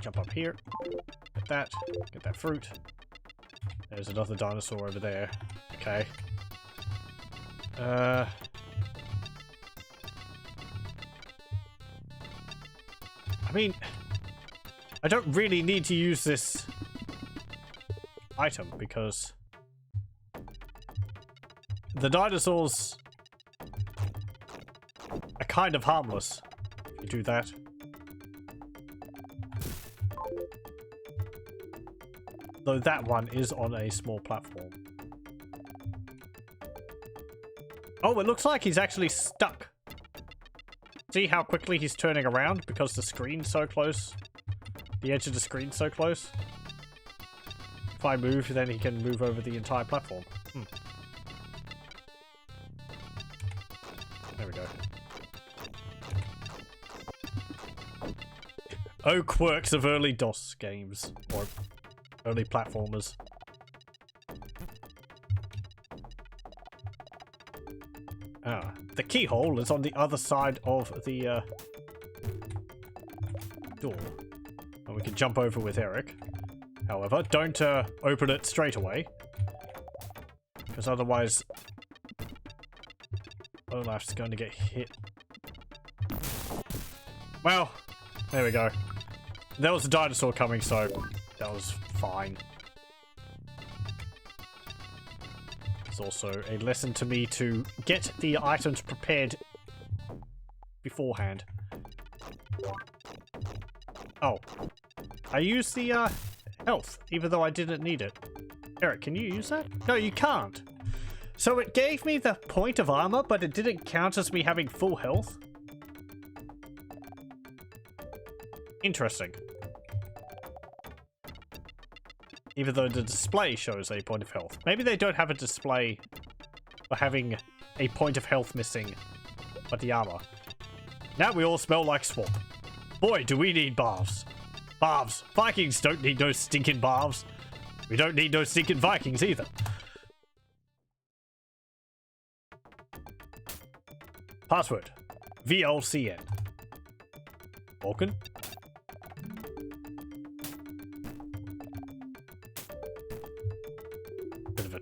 Jump up here. Get that fruit. There's another dinosaur over there. Okay. I mean, I don't really need to use this item because the dinosaurs are kind of harmless if you do that. Though that one is on a small platform. Oh, it looks like he's actually stuck. See how quickly he's turning around because the screen's so close? The edge of the screen's so close? If I move, then he can move over the entire platform. There we go. Oh, quirks of early DOS games. Or early platformers. The keyhole is on the other side of the door. And we can jump over with Eric. However, don't open it straight away. Because otherwise... Olaf's going to get hit. Well, there we go. There was a dinosaur coming, so that was fine. It's also a lesson to me to get the items prepared beforehand. Oh. I used the health, even though I didn't need it. Eric, can you use that? No, you can't. So it gave me the point of armor, but it didn't count as me having full health? Interesting. Even though the display shows a point of health. Maybe they don't have a display for having a point of health missing, but the armor. Now we all smell like swamp. Boy, do we need baths. Baths. Vikings don't need no stinking baths. We don't need no stinking Vikings either. Password. VLCN. Vulcan. Bit of a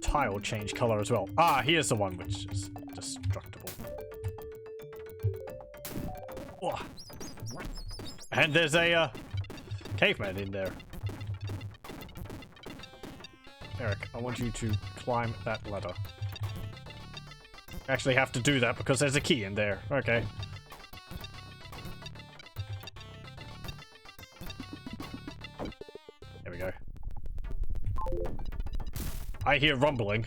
tile change color as well. Ah, here's the one which is destructible. Oh. And there's a caveman in there. Eric, I want you to climb that ladder. Actually have to do that because there's a key in there. Okay. There we go. I hear rumbling.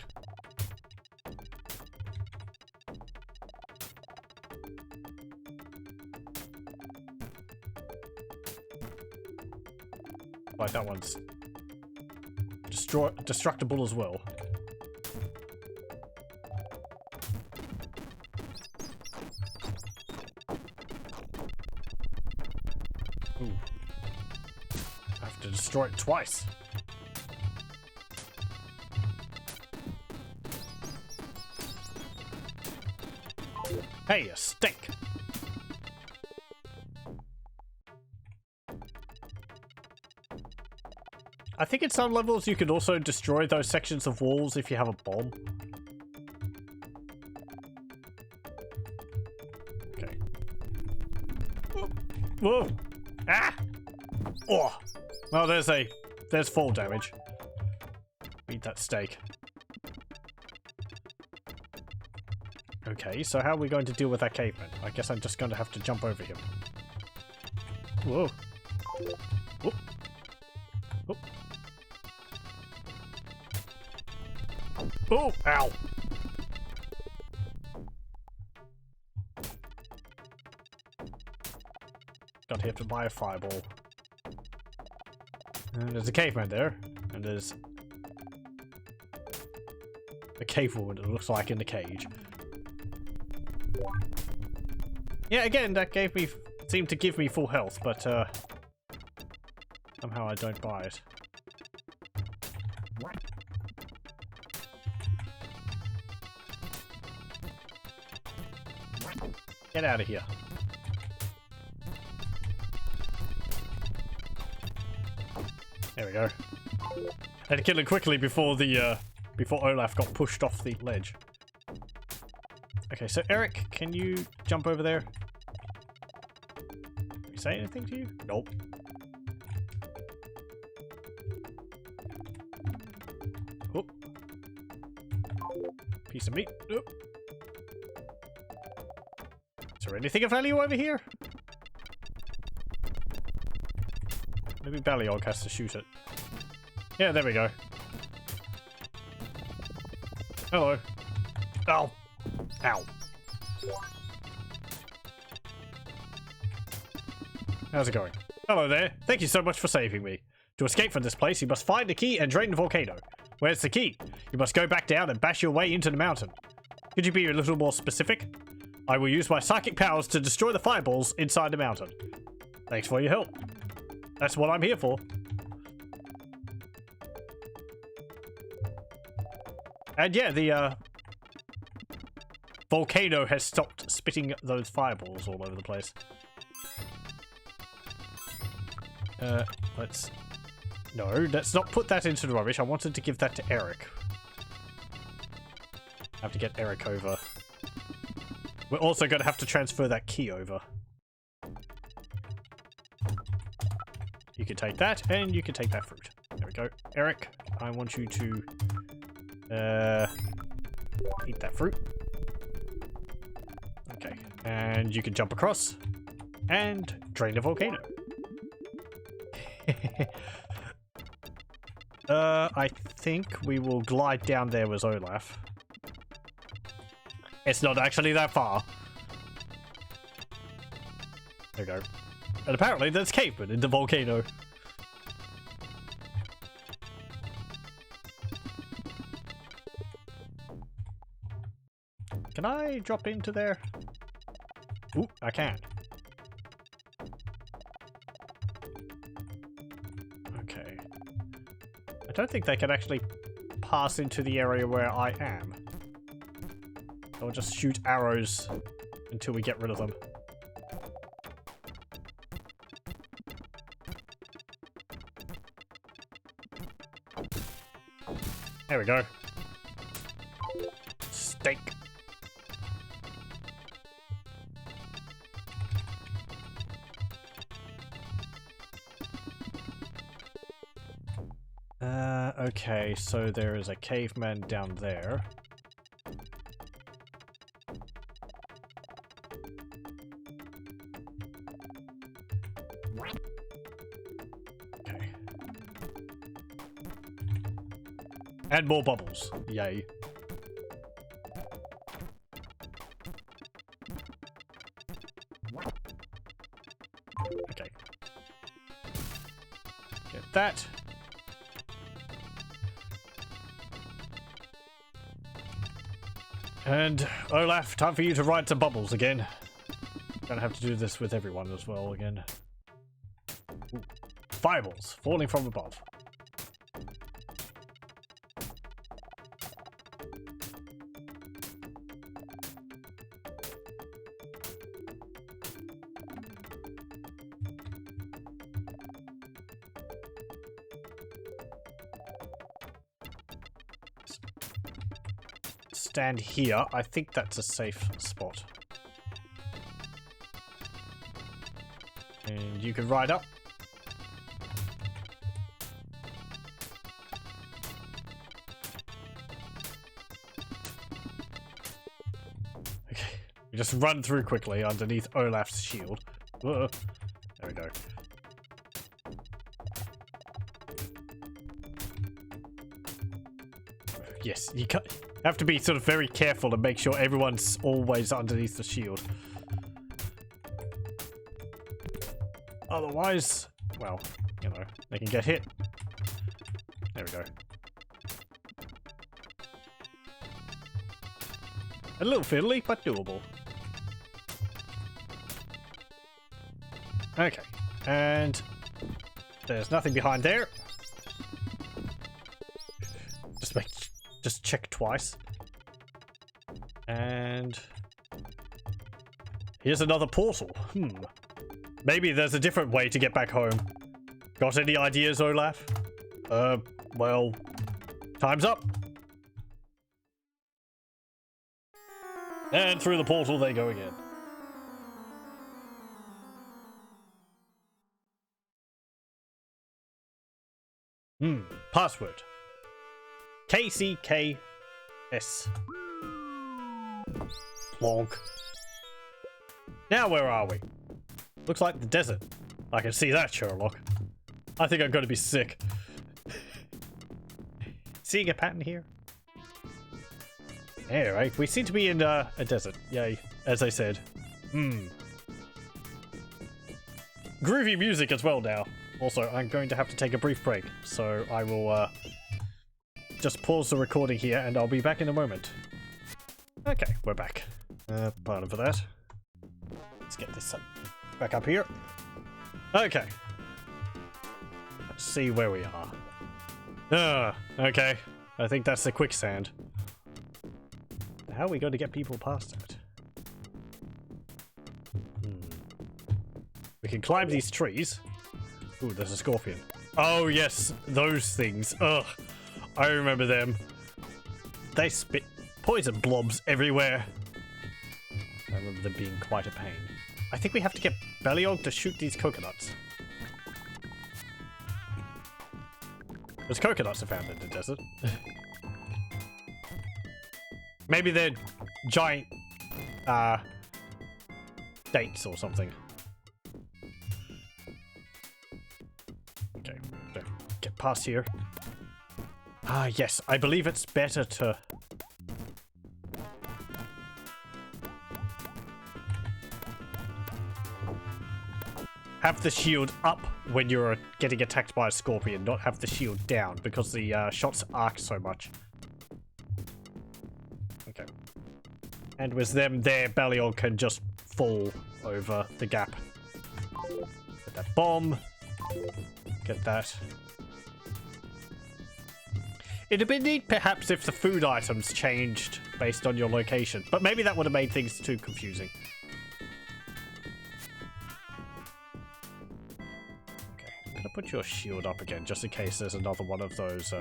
Right, that one's destructible as well. Ooh. I have to destroy it twice. Hey, a stink! I think in some levels you can also destroy those sections of walls if you have a bomb. Okay. Whoa! Ah! Oh! Well, there's fall damage. Eat that steak. Okay, so how are we going to deal with that caveman? I guess I'm just going to have to jump over him. Whoa. Whoop. Whoop. Oh, ow. Got hit by a fireball. And there's a caveman there. And there's a cave woman, it looks like, in the cage. Yeah, again, that seemed to give me full health, but somehow I don't buy it. Get out of here. There we go. Had to kill him quickly before before Olaf got pushed off the ledge. Okay, so Eric, can you jump over there? Did he say anything to you? Nope. Oop. Piece of meat. Oop. Is there anything of value over here? Maybe Baliog has to shoot it. Yeah, there we go. Hello. Ow. Ow. How's it going? Hello there. Thank you so much for saving me. To escape from this place, you must find the key and drain the volcano. Where's the key? You must go back down and bash your way into the mountain. Could you be a little more specific? I will use my psychic powers to destroy the fireballs inside the mountain. Thanks for your help. That's what I'm here for. And yeah, the volcano has stopped spitting those fireballs all over the place. Let's not put that into the rubbish. I wanted to give that to Eric. I have to get Eric over We're also going to have to transfer that key over. You can take that, and you can take that fruit. There we go. Eric, I want you to eat that fruit. Okay, and you can jump across and drain the volcano. I think we will glide down there with Olaf. It's not actually that far. There we go. And apparently there's cavemen in the volcano. Can I drop into there? Ooh, I can. Okay. I don't think they can actually pass into the area where I am. I'll just shoot arrows until we get rid of them. There we go. Steak. Okay, so there is a caveman down there. Okay. And more bubbles. Yay. Okay. Get that. And Olaf, time for you to ride some bubbles again. Gonna have to do this with everyone as well again. Ooh. Fireballs falling from above. Stand here. I think that's a safe spot. And you can ride up. Okay. You just run through quickly underneath Olaf's shield. Whoa. There we go. Yes, you have to be sort of very careful and make sure everyone's always underneath the shield. Otherwise, well, you know, they can get hit. There we go. A little fiddly, but doable. Okay, and there's nothing behind there. Just check twice. And here's another portal. Maybe there's a different way to get back home. Got any ideas, Olaf? Well, time's up. And through the portal they go again. Password. KCKS. Plonk. Now where are we? Looks like the desert. I can see that, Sherlock. I think I'm going to be sick. Seeing a pattern here? Anyway, we seem to be in a desert. Yay, as I said. Groovy music as well now. Also, I'm going to have to take a brief break, so I will just pause the recording here and I'll be back in a moment. Okay, we're back. Pardon for that. Let's get this back up here. Okay. Let's see where we are. Okay. I think that's the quicksand. How are we going to get people past it? We can climb these trees. Ooh, there's a scorpion. Oh yes, those things. Ugh. I remember them. They spit poison blobs everywhere. I remember them being quite a pain. I think we have to get Bellyaug to shoot these coconuts. There's coconuts are found in the desert. Maybe they're giant dates or something. Okay, get past here. Ah, yes, I believe it's better to... have the shield up when you're getting attacked by a scorpion, not have the shield down, because the shots arc so much. Okay. And with them there, Bellyaug can just fall over the gap. Get that bomb. Get that. It'd be neat, perhaps, if the food items changed based on your location, but maybe that would have made things too confusing. Put your shield up again, just in case there's another one of those,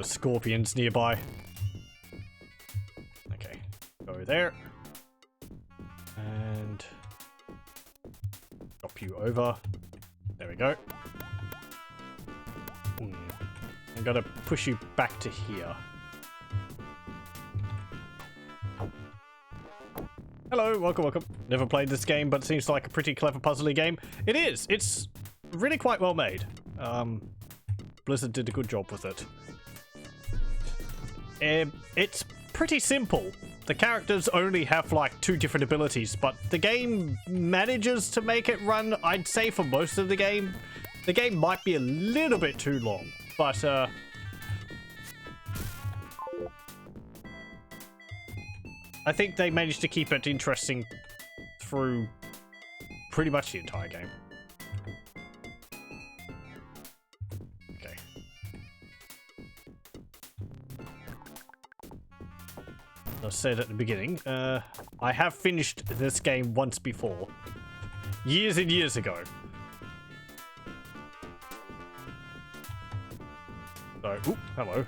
scorpions nearby. Okay, go there. And... drop you over. There we go. I'm gonna push you back to here. Hello, welcome, welcome. Never played this game, but it seems like a pretty clever puzzly game. It is. It's really quite well made. Blizzard did a good job with it. It's pretty simple. The characters only have like 2 different abilities, but the game manages to make it run, I'd say, for most of the game. The game might be a little bit too long, but I think they managed to keep it interesting through pretty much the entire game. Okay. As I said at the beginning, I have finished this game once before. Years and years ago. So, ooh, hello.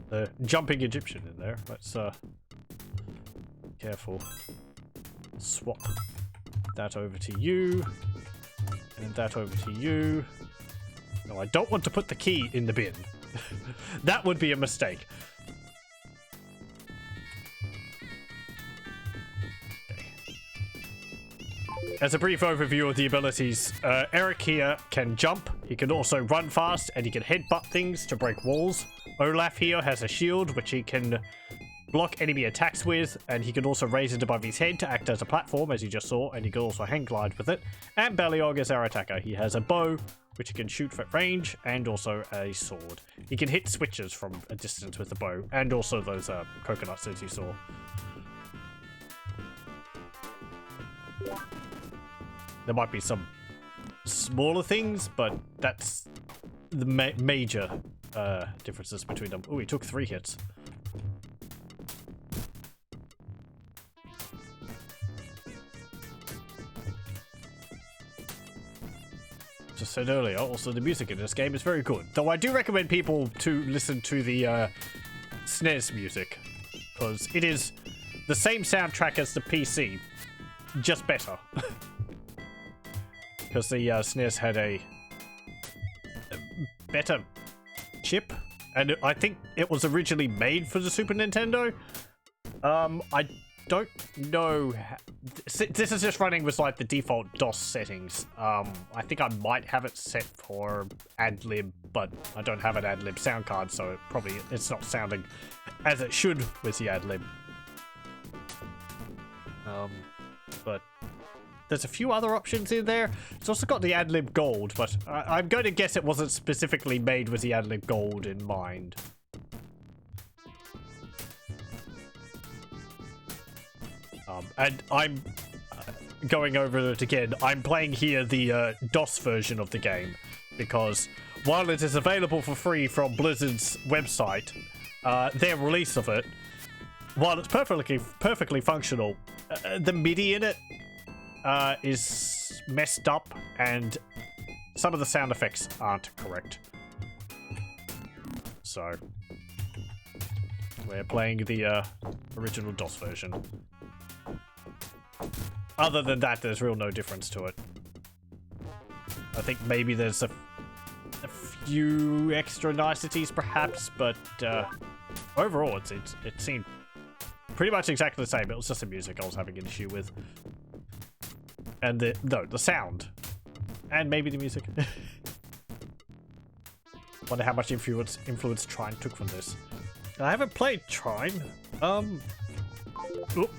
The jumping Egyptian in there. Let's careful. Swap that over to you. And that over to you. No, I don't want to put the key in the bin. That would be a mistake. Okay. As a brief overview of the abilities, Eric here can jump, he can also run fast, and he can headbutt things to break walls. Olaf here has a shield, which he can block enemy attacks with, and he can also raise it above his head to act as a platform, as you just saw, and he can also hang glide with it. And Bellyaug is our attacker. He has a bow, which he can shoot at range, and also a sword. He can hit switches from a distance with the bow, and also those coconuts, as you saw. There might be some smaller things, but that's the major differences between them. Oh, he took 3 hits. As I said earlier, also the music in this game is very good. Though I do recommend people to listen to the SNES music, because it is the same soundtrack as the PC, just better. Because the SNES had a better chip, and I think it was originally made for the Super Nintendo. I don't know. This is just running with like the default DOS settings. I think I might have it set for ad-lib, but I don't have an ad-lib sound card, so it's not sounding as it should with the ad-lib. But there's a few other options in there. It's also got the ad-lib gold, but I'm going to guess it wasn't specifically made with the ad-lib gold in mind. And I'm going over it again. I'm playing here the DOS version of the game, because while it is available for free from Blizzard's website, their release of it, while it's perfectly functional, the MIDI in it is messed up, and some of the sound effects aren't correct. so we're playing the original DOS version. Other than that, there's real no difference to it. I think maybe there's a few extra niceties, perhaps, but overall, it seemed pretty much exactly the same. It was just the music I was having an issue with, and the sound, and maybe the music. Wonder how much influence Trine took from this. I haven't played Trine. Oop.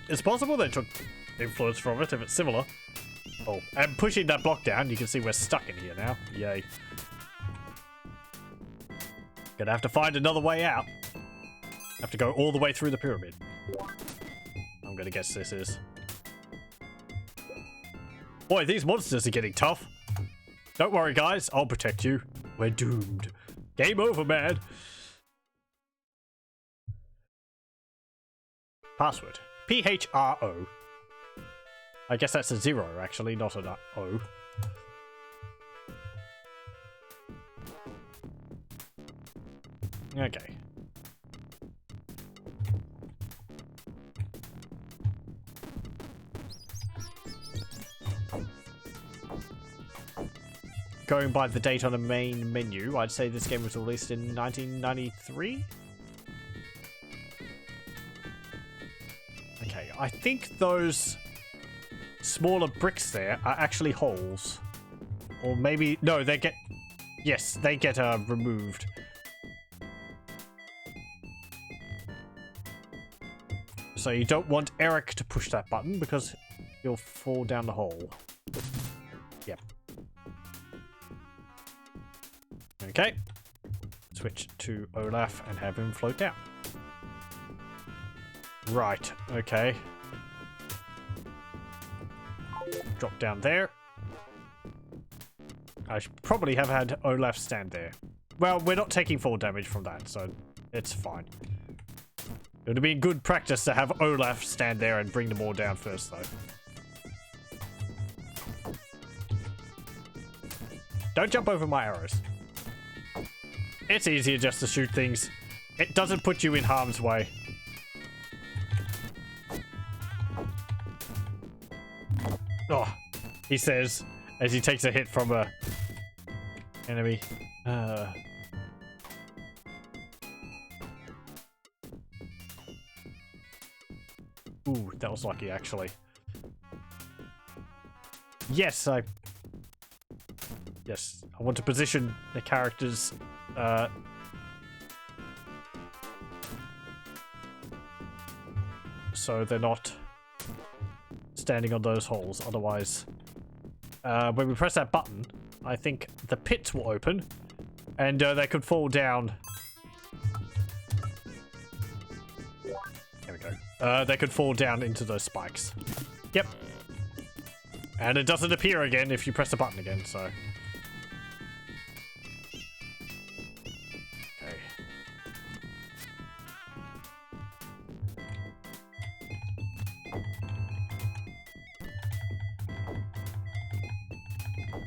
It's possible they took influence from it if it's similar. Oh, and pushing that block down, you can see we're stuck in here now. Yay. Gonna have to find another way out. Have to go all the way through the pyramid. I'm gonna guess this is. Boy, these monsters are getting tough. Don't worry, guys. I'll protect you. We're doomed. Game over, man. Password. PHRO. I guess that's a 0, actually, not an O. Okay. Going by the date on the main menu, I'd say this game was released in 1993? Okay, I think those smaller bricks there are actually holes. Or maybe... No, they get... Yes, they get removed. So you don't want Eric to push that button because he'll fall down the hole. Yep. Okay. Switch to Olaf and have him float down. Right, okay. Drop down there. I should probably have had Olaf stand there. Well, we're not taking fall damage from that, so it's fine. It would have been good practice to have Olaf stand there and bring them all down first, though. Don't jump over my arrows. It's easier just to shoot things. It doesn't put you in harm's way. Oh, he says as he takes a hit from a enemy. Ooh, that was lucky, actually. Yes, I want to position the characters so they're not standing on those holes. Otherwise, when we press that button, I think the pits will open and they could fall down. There we go. They could fall down into those spikes. Yep. And it doesn't appear again if you press the button again, so. Okay.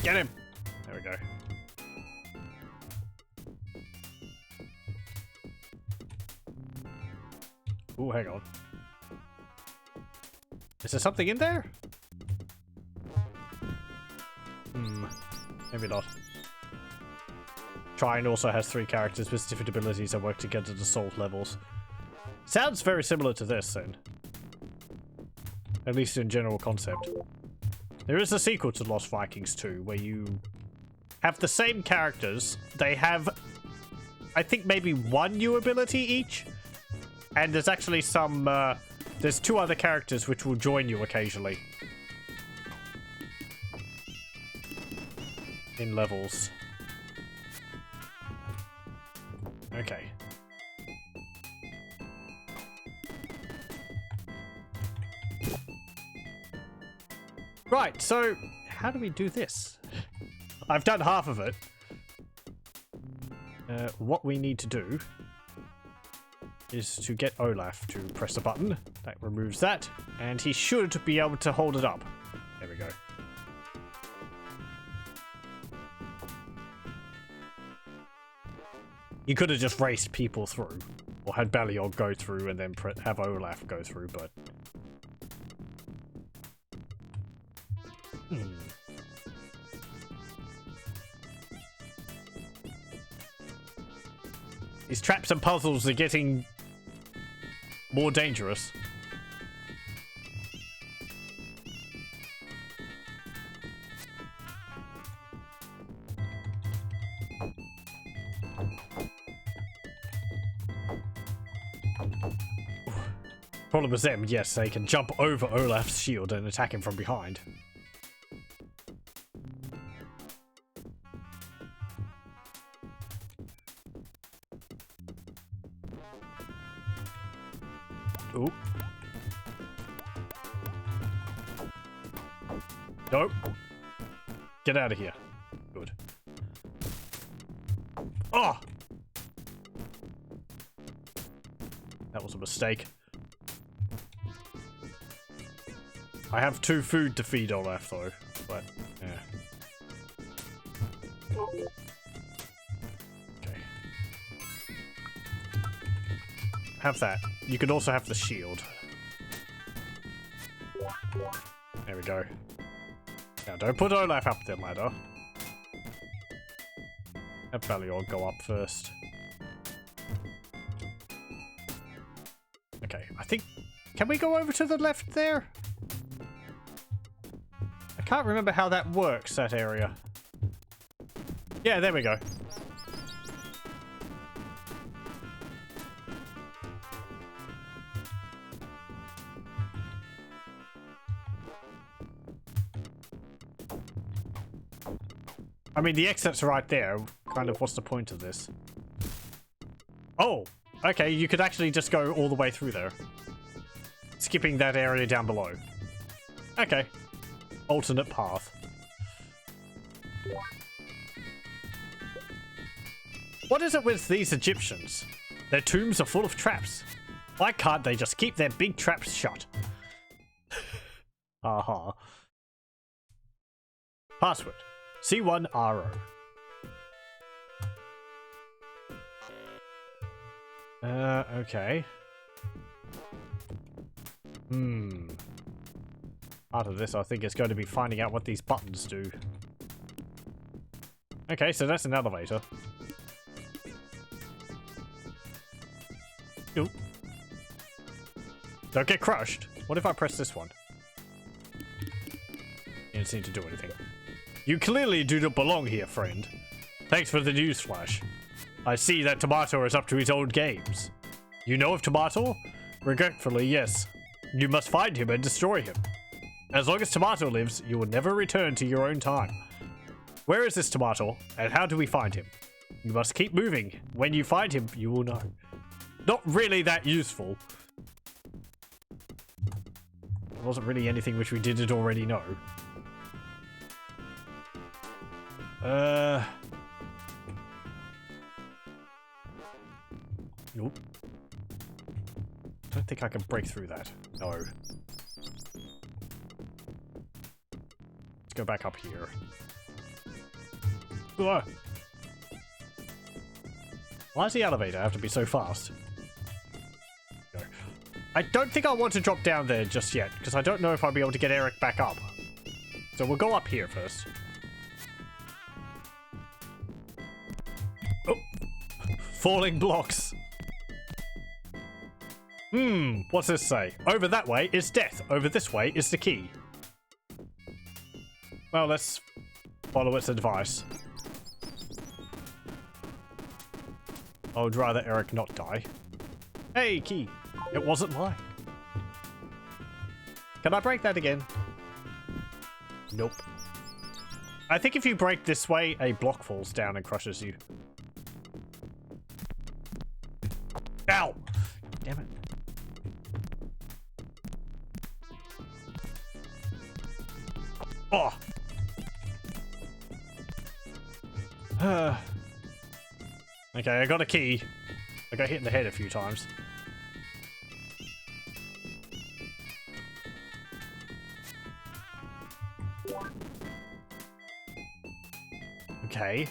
Get him! There we go. Ooh, hang on. Is there something in there? Maybe not. Trine also has 3 characters with different abilities that work together to solve levels. Sounds very similar to this, then. At least in general concept. There is a sequel to Lost Vikings 2, where you have the same characters. They have, I think, maybe 1 new ability each. And there's actually some, there's 2 other characters which will join you occasionally. In levels. Okay. Right, so how do we do this? I've done half of it. What we need to do is to get Olaf to press a button. That removes that, and he should be able to hold it up. There we go. You could have just raced people through, or had Baliog go through and then have Olaf go through, but... These traps and puzzles are getting more dangerous. Problem with them, yes, they can jump over Olaf's shield and attack him from behind. Ooh. Nope. Get out of here. Good. Oh! That was a mistake. I have 2 food to feed Olaf though, but yeah. Okay. Have that. You could also have the shield. There we go. Now don't put Olaf up the ladder. Have Baliog go up first. Okay, I think... Can we go over to the left there? I can't remember how that works, that area. Yeah, there we go. I mean, the exit's right there. Kind of, what's the point of this? Oh! Okay, you could actually just go all the way through there. Skipping that area down below. Okay. Alternate path. What is it with these Egyptians? Their tombs are full of traps. Why can't they just keep their big traps shut? Aha. Password. C1RO. Okay. Part of this, I think, is going to be finding out what these buttons do. Okay, so that's an elevator. Ooh. Don't get crushed. What if I press this one? You don't seem to do anything. You clearly do not belong here, friend. Thanks for the newsflash. I see that Tomato is up to his old games. You know of Tomato? Regretfully, yes. You must find him and destroy him. As long as Tomato lives, you will never return to your own time. Where is this Tomato, and how do we find him? You must keep moving. When you find him, you will know. Not really that useful. It wasn't really anything which we didn't already know. Nope. I don't think I can break through that. No. Let's go back up here. Ugh. Why does the elevator have to be so fast? Go. I don't think I want to drop down there just yet, because I don't know if I'll be able to get Eric back up. So we'll go up here first. Oh. Falling blocks. What's this say? Over that way is death. Over this way is the key. Well, let's follow its advice. I would rather Eric not die. Hey, key. It wasn't mine. Can I break that again? Nope. I think if you break this way, a block falls down and crushes you. Ow! Damn it. Oh! Okay, I got a key. I got hit in the head a few times. Okay.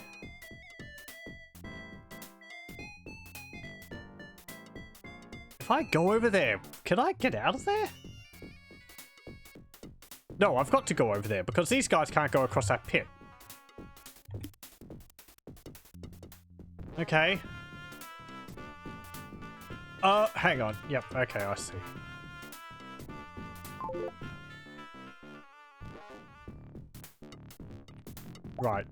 If I go over there, can I get out of there? No, I've got to go over there because these guys can't go across that pit. Okay. Hang on. Yep, okay, I see. Right.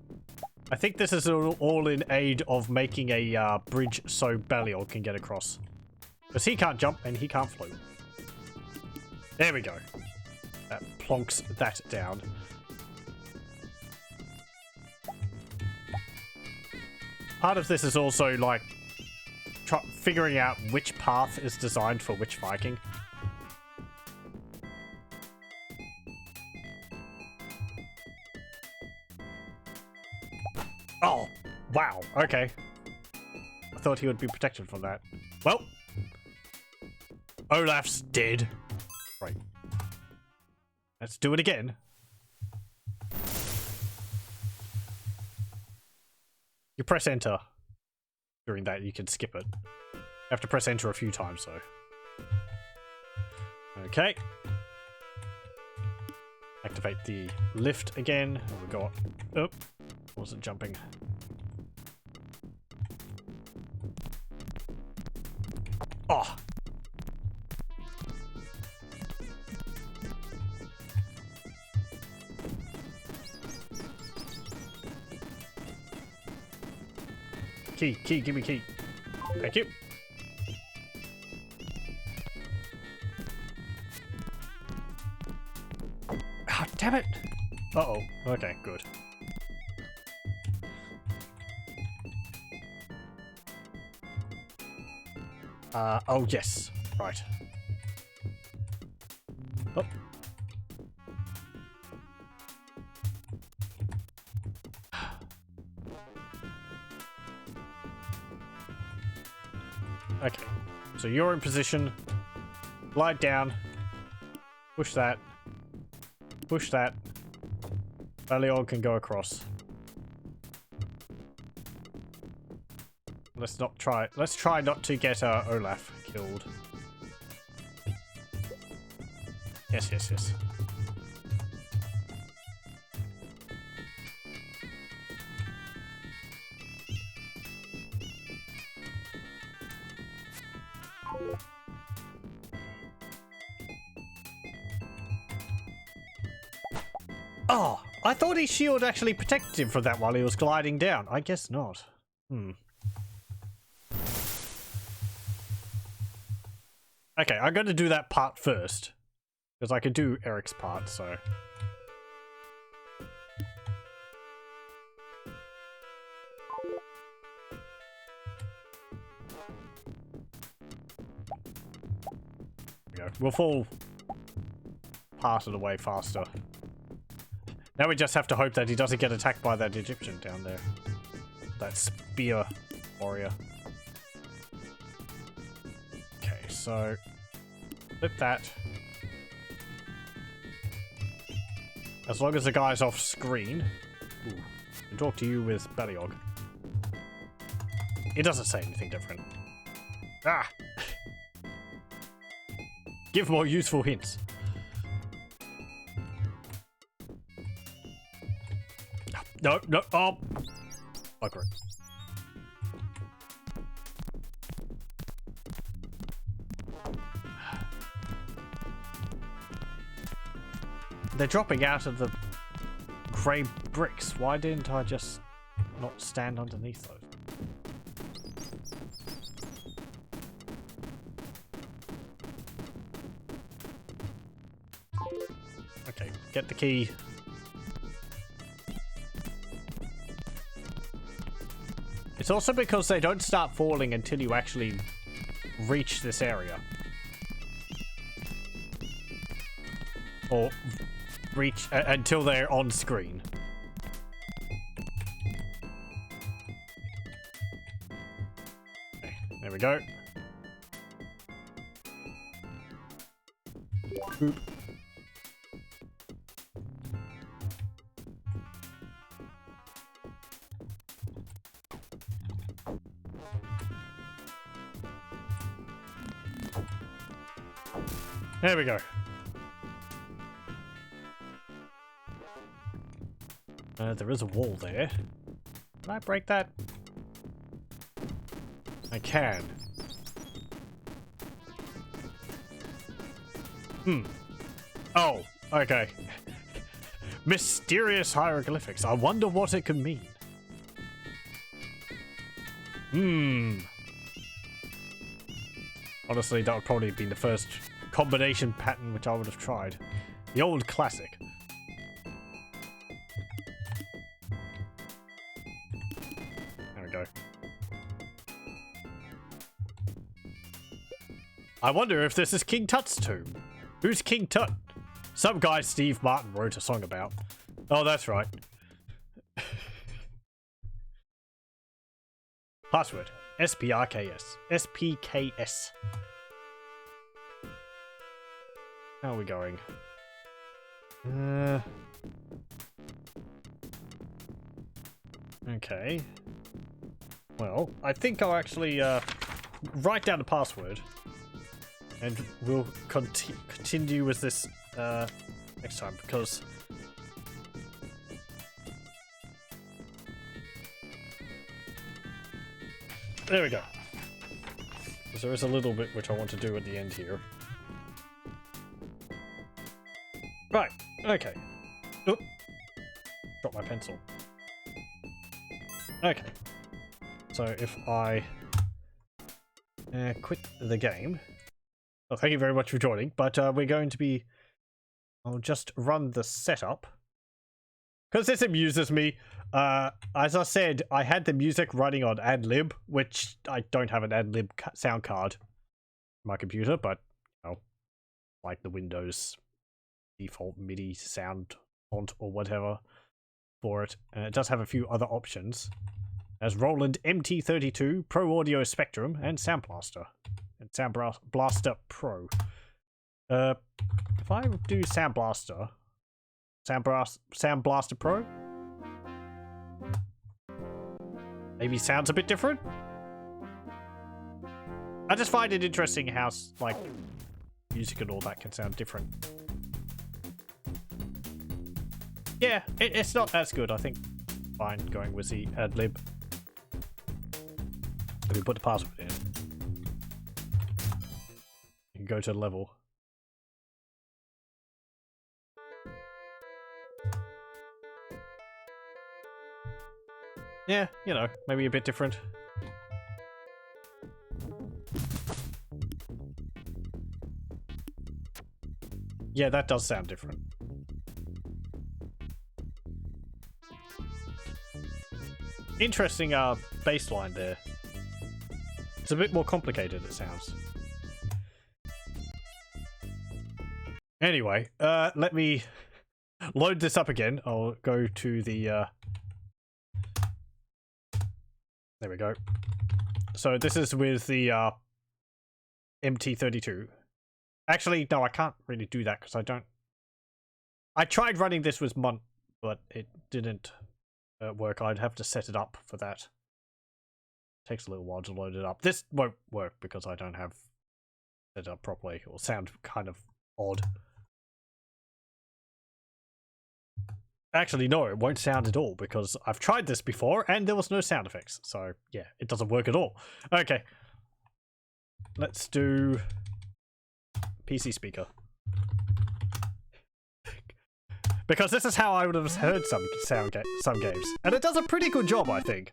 I think this is all in aid of making a bridge so Belial can get across. Because he can't jump and he can't float. There we go. That plonks that down. Part of this is also like figuring out which path is designed for which Viking. Oh, wow. Okay. I thought he would be protected from that. Well, Olaf's dead. Right. Let's do it again. You press enter. During that, you can skip it. You have to press enter a few times, though. Okay. Activate the lift again. And we got... Oh, wasn't jumping. Oh. Key, give me key. Thank you. Ah, damn it. Uh-oh. Okay, good. Oh, yes. Right. Oh. Okay, so you're in position. Glide down. Push that. Push that. Belial can go across. Let's not try. Let's try not to get Olaf killed. Yes, yes, yes. Oh, I thought his shield actually protected him from that while he was gliding down. I guess not. Okay, I'm going to do that part first. Because I could do Eric's part, so... There we go. We'll fall part of the way faster. Now we just have to hope that he doesn't get attacked by that Egyptian down there. That spear warrior. Okay, so... flip that. As long as the guy's off screen. Ooh, I can talk to you with Beliog. It doesn't say anything different. Ah! Give more useful hints. No, no, oh! Bugger it. They're dropping out of the grey bricks. Why didn't I just not stand underneath those? Okay, get the key. It's also because they don't start falling until you actually reach this area. Or reach until they're on screen. Okay, there we go. Boop. There we go. There is a wall there. Can I break that? I can. Oh, okay. Mysterious hieroglyphics. I wonder what it could mean. Honestly, that would probably have been the first combination pattern which I would have tried. The old classic. There we go. I wonder if this is King Tut's tomb. Who's King Tut? Some guy Steve Martin wrote a song about. Oh, that's right. Password. SPRKS. SPKS. How are we going? Okay. Well, I think I'll actually write down the password. And we'll continue with this next time, because there we go. Because there is a little bit which I want to do at the end here. Right, okay. Oop. Drop my pencil. Okay. So if I quit the game. Well, thank you very much for joining, but we're going to be... I'll just run the setup. Because this amuses me. As I said, I had the music running on AdLib, which I don't have an AdLib sound card on my computer, but, you know, like the Windows default MIDI sound font or whatever for it. It does have a few other options. As Roland MT32, Pro Audio Spectrum, and Sound Blaster. And Sound Blaster Pro. If I do Sound Blaster... Sound Blaster Pro? Maybe sounds a bit different? I just find it interesting how, like, music and all that can sound different. Yeah, it's not as good, I think. Fine, going with the AdLib. Let me put the password in. You can go to the level. Yeah, you know, maybe a bit different. Yeah, that does sound different. Interesting bass line there. It's a bit more complicated, it sounds. Anyway, let me load this up again. I'll go to the... There we go. So this is with the MT32. Actually, no, I can't really do that because I don't... I tried running this with Munt, but it didn't work. I'd have to set it up for that. Takes a little while to load it up. This won't work because I don't have set it up properly. It will sound kind of odd. Actually, no, it won't sound at all because I've tried this before and there was no sound effects. So, yeah, it doesn't work at all. Okay. Let's do PC speaker. Because this is how I would have heard some games. And it does a pretty good job, I think.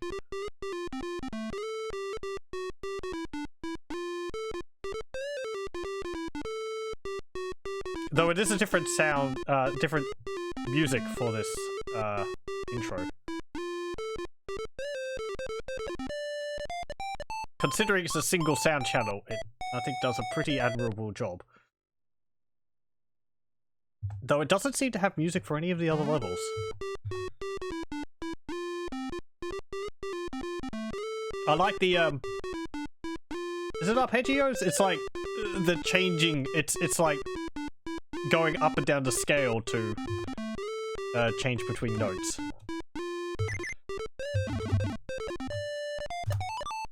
Though it is a different sound, different music for this intro. Considering it's a single sound channel, it I think does a pretty admirable job. Though it doesn't seem to have music for any of the other levels. I like the is it arpeggios? It's like the changing, it's like going up and down the scale to change between notes.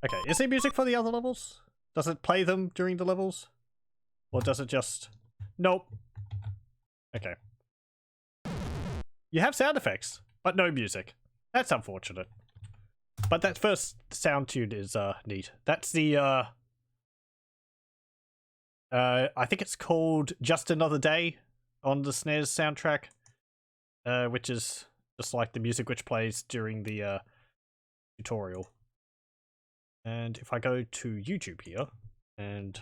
Okay, is there music for the other levels? Does it play them during the levels? Or does it just Nope. Okay. You have sound effects, but no music. That's unfortunate. But that first sound tune is neat. That's the I think it's called Just Another Day on the Snails soundtrack, which is just like the music which plays during the tutorial. And if I go to YouTube here and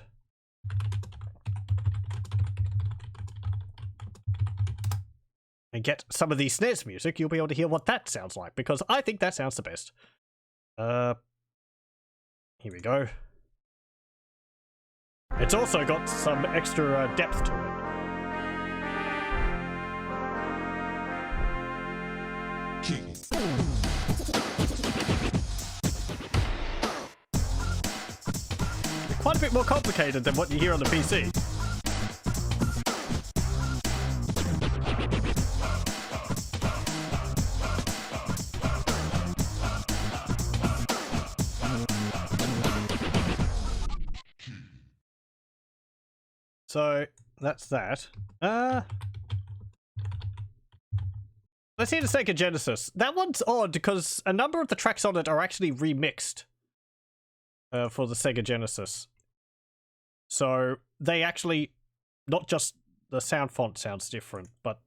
get some of the SNES music, you'll be able to hear what that sounds like, because I think that sounds the best. Here we go. It's also got some extra depth to it. Quite a bit more complicated than what you hear on the PC. So that's that. Let's hear the Sega Genesis. That one's odd because a number of the tracks on it are actually remixed for the Sega Genesis. So they actually, not just the sound font sounds different, but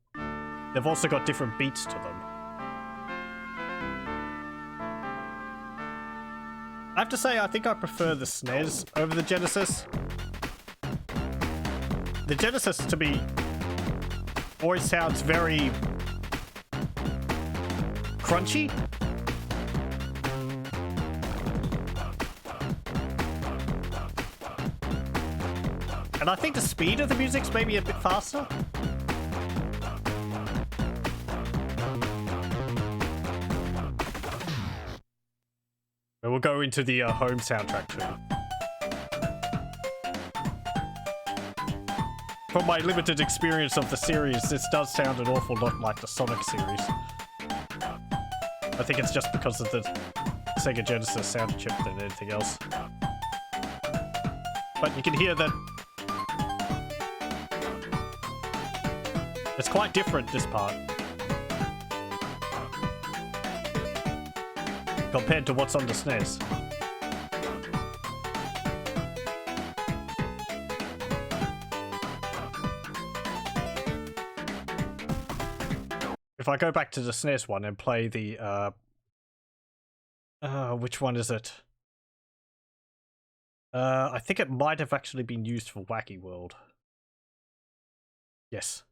they've also got different beats to them. I have to say, I think I prefer the SNES over the Genesis. The Genesis, to me, always sounds very crunchy. And I think the speed of the music's maybe a bit faster. And we'll go into the home soundtrack too. From my limited experience of the series, this does sound an awful lot like the Sonic series. I think it's just because of the Sega Genesis sound chip than anything else. But you can hear that it's quite different, this part, compared to what's on the SNES. If I go back to the SNES one and play the, which one is it? I think it might have actually been used for Wacky World. Yes.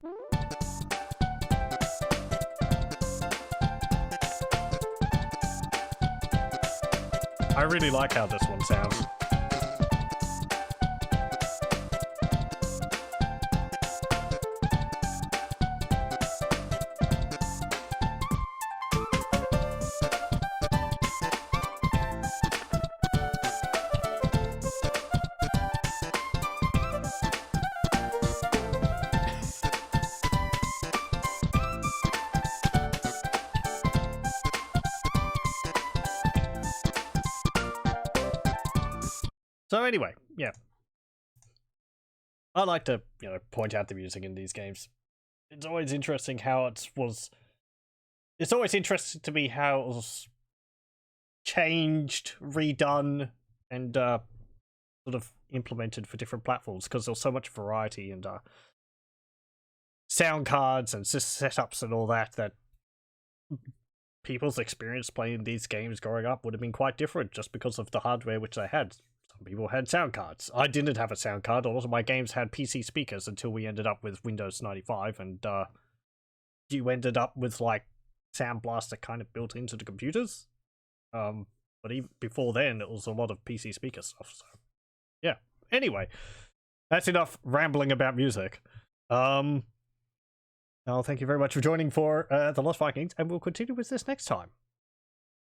I really like how this one sounds. So anyway, yeah. I like to, point out the music in these games. It's always interesting how it was... It's always interesting to me how it was changed, redone, and sort of implemented for different platforms, because there's so much variety and sound cards and setups and all that people's experience playing these games growing up would have been quite different just because of the hardware which they had. Some people had sound cards. I didn't have a sound card. A lot of my games had PC speakers until we ended up with Windows 95, and you ended up with like Sound Blaster kind of built into the computers. But even before then, it was a lot of PC speaker stuff. So yeah. Anyway, that's enough rambling about music. Well, thank you very much for joining for the Lost Vikings, and we'll continue with this next time.